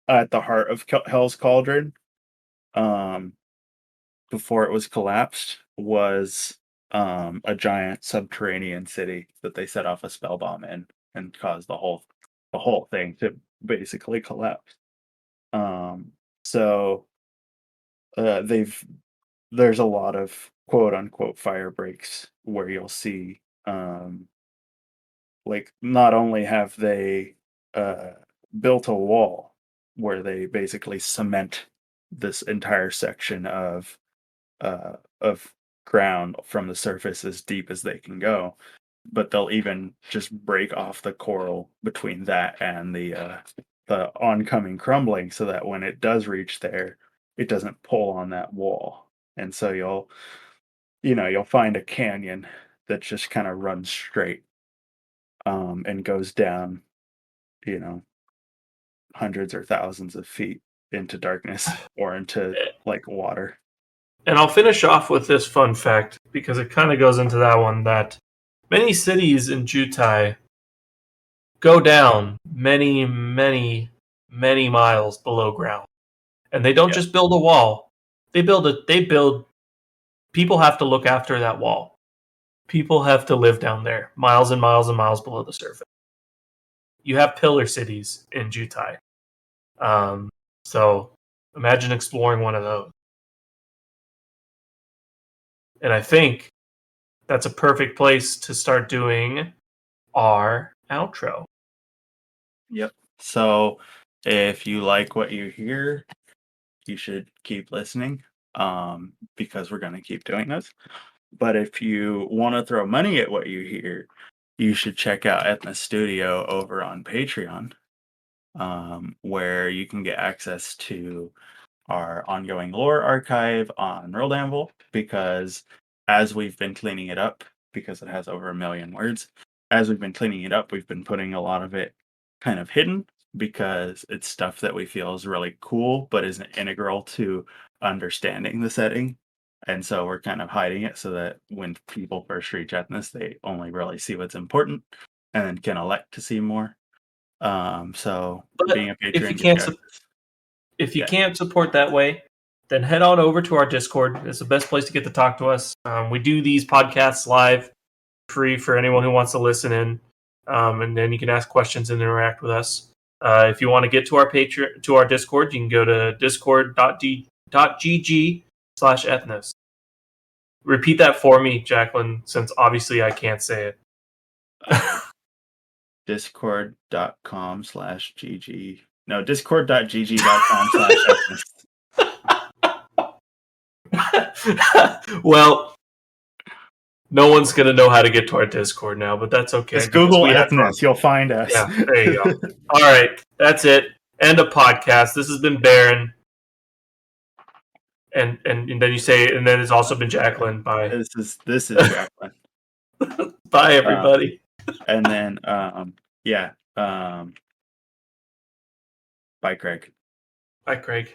Speaker 1: at the heart of Hell's Cauldron, before it was collapsed, was a giant subterranean city that they set off a spell bomb in and caused the whole thing to basically collapse. So there's a lot of quote unquote fire breaks where you'll see, like, not only have they built a wall where they basically cement this entire section of ground from the surface as deep as they can go, but they'll even just break off the coral between that and the oncoming crumbling, so that when it does reach there, it doesn't pull on that wall. And so you'll find a canyon that just kind of runs straight, and goes down, you know, hundreds or thousands of feet into darkness or into like water.
Speaker 2: And I'll finish off with this fun fact because it kind of goes into that one, that many cities in Jutai go down many, many, many miles below ground. And they don't just build a wall. They build people have to look after that wall. People have to live down there, miles and miles and miles below the surface. You have pillar cities in Jutai. So imagine exploring one of those. And I think that's a perfect place to start doing our outro.
Speaker 1: Yep. So if you like what you hear, you should keep listening, because we're going to keep doing this. But if you want to throw money at what you hear, you should check out Ethna Studio over on Patreon, where you can get access to our ongoing lore archive on World Anvil, because as we've been cleaning it up, because it has over 1 million words, as we've been cleaning it up, we've been putting a lot of it kind of hidden, because it's stuff that we feel is really cool but isn't integral to understanding the setting. And so we're kind of hiding it so that when people first reach Ethnos, they only really see what's important and then can elect to see more. So
Speaker 2: But
Speaker 1: being a
Speaker 2: if you
Speaker 1: patron
Speaker 2: can't
Speaker 1: gives you access.
Speaker 2: if you can't support that way, then head on over to our Discord. It's the best place to get to talk to us. We do these podcasts live, free for anyone who wants to listen in, and then you can ask questions and interact with us. If you want to get to our Discord, you can go to discord.gg/ethnos. Repeat that for me, Jacqueline, since obviously I can't say it.
Speaker 1: Discord.com/gg. No, discord.gg.com/ethnos.
Speaker 2: Well, No one's gonna know how to get to our Discord now, but that's okay.
Speaker 1: Just
Speaker 2: because
Speaker 1: Google
Speaker 2: we have
Speaker 1: ethnos. You'll find us.
Speaker 2: Yeah, there you go. All right, that's it. End of podcast. This has been Baron, and then you say, and then it's also been Jacqueline. Bye,
Speaker 1: This is Jacqueline.
Speaker 2: bye, everybody.
Speaker 1: And then yeah. Bye, Craig.
Speaker 2: Bye, Craig.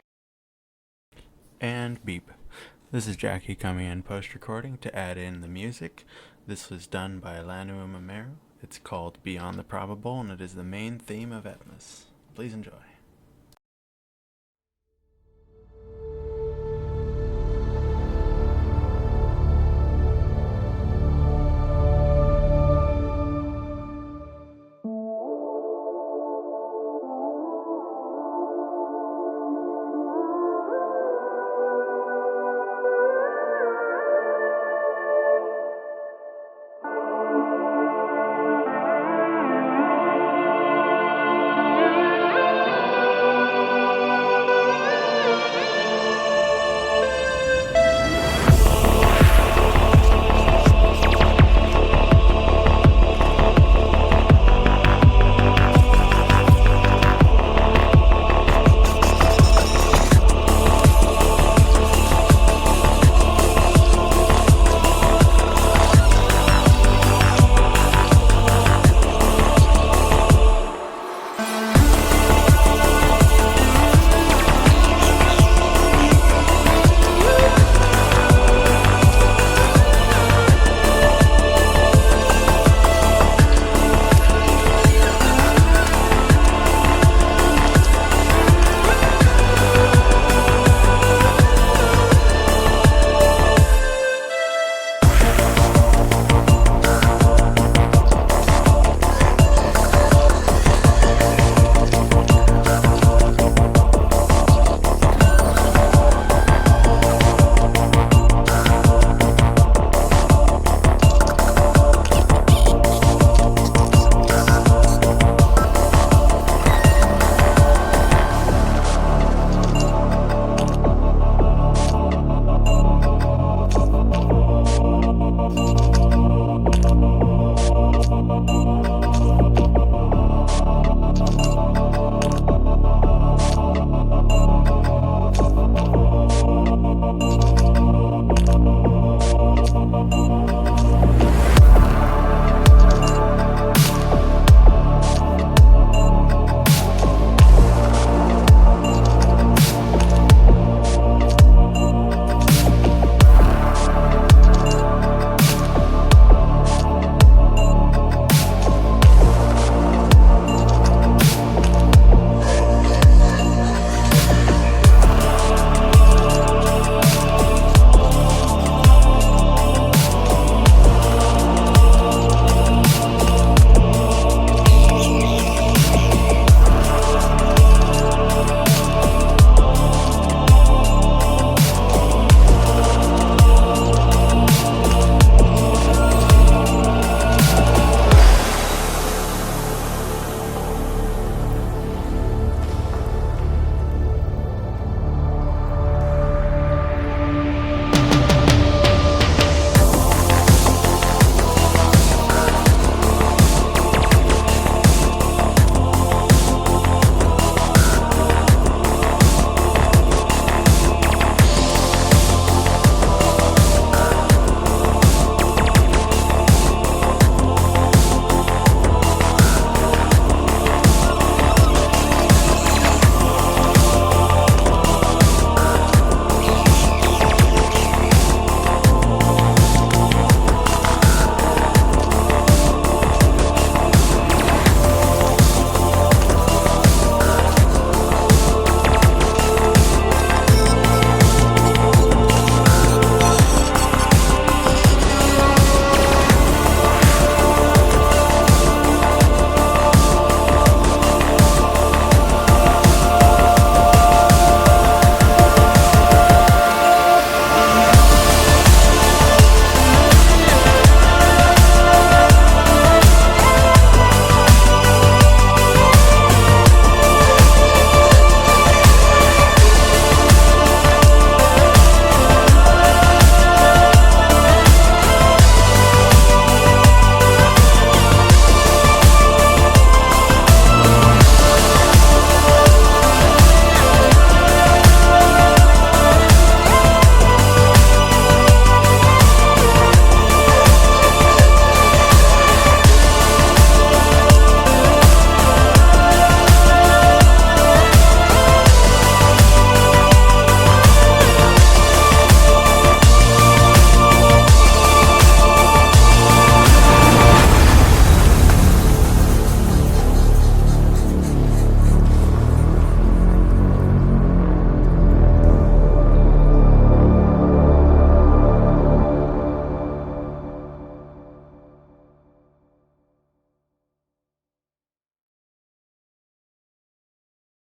Speaker 1: And beep. This is Jackie coming in post-recording to add in the music. This was done by Lanu Mamero. It's called Beyond the Probable, and it is the main theme of Ethnos. Please enjoy.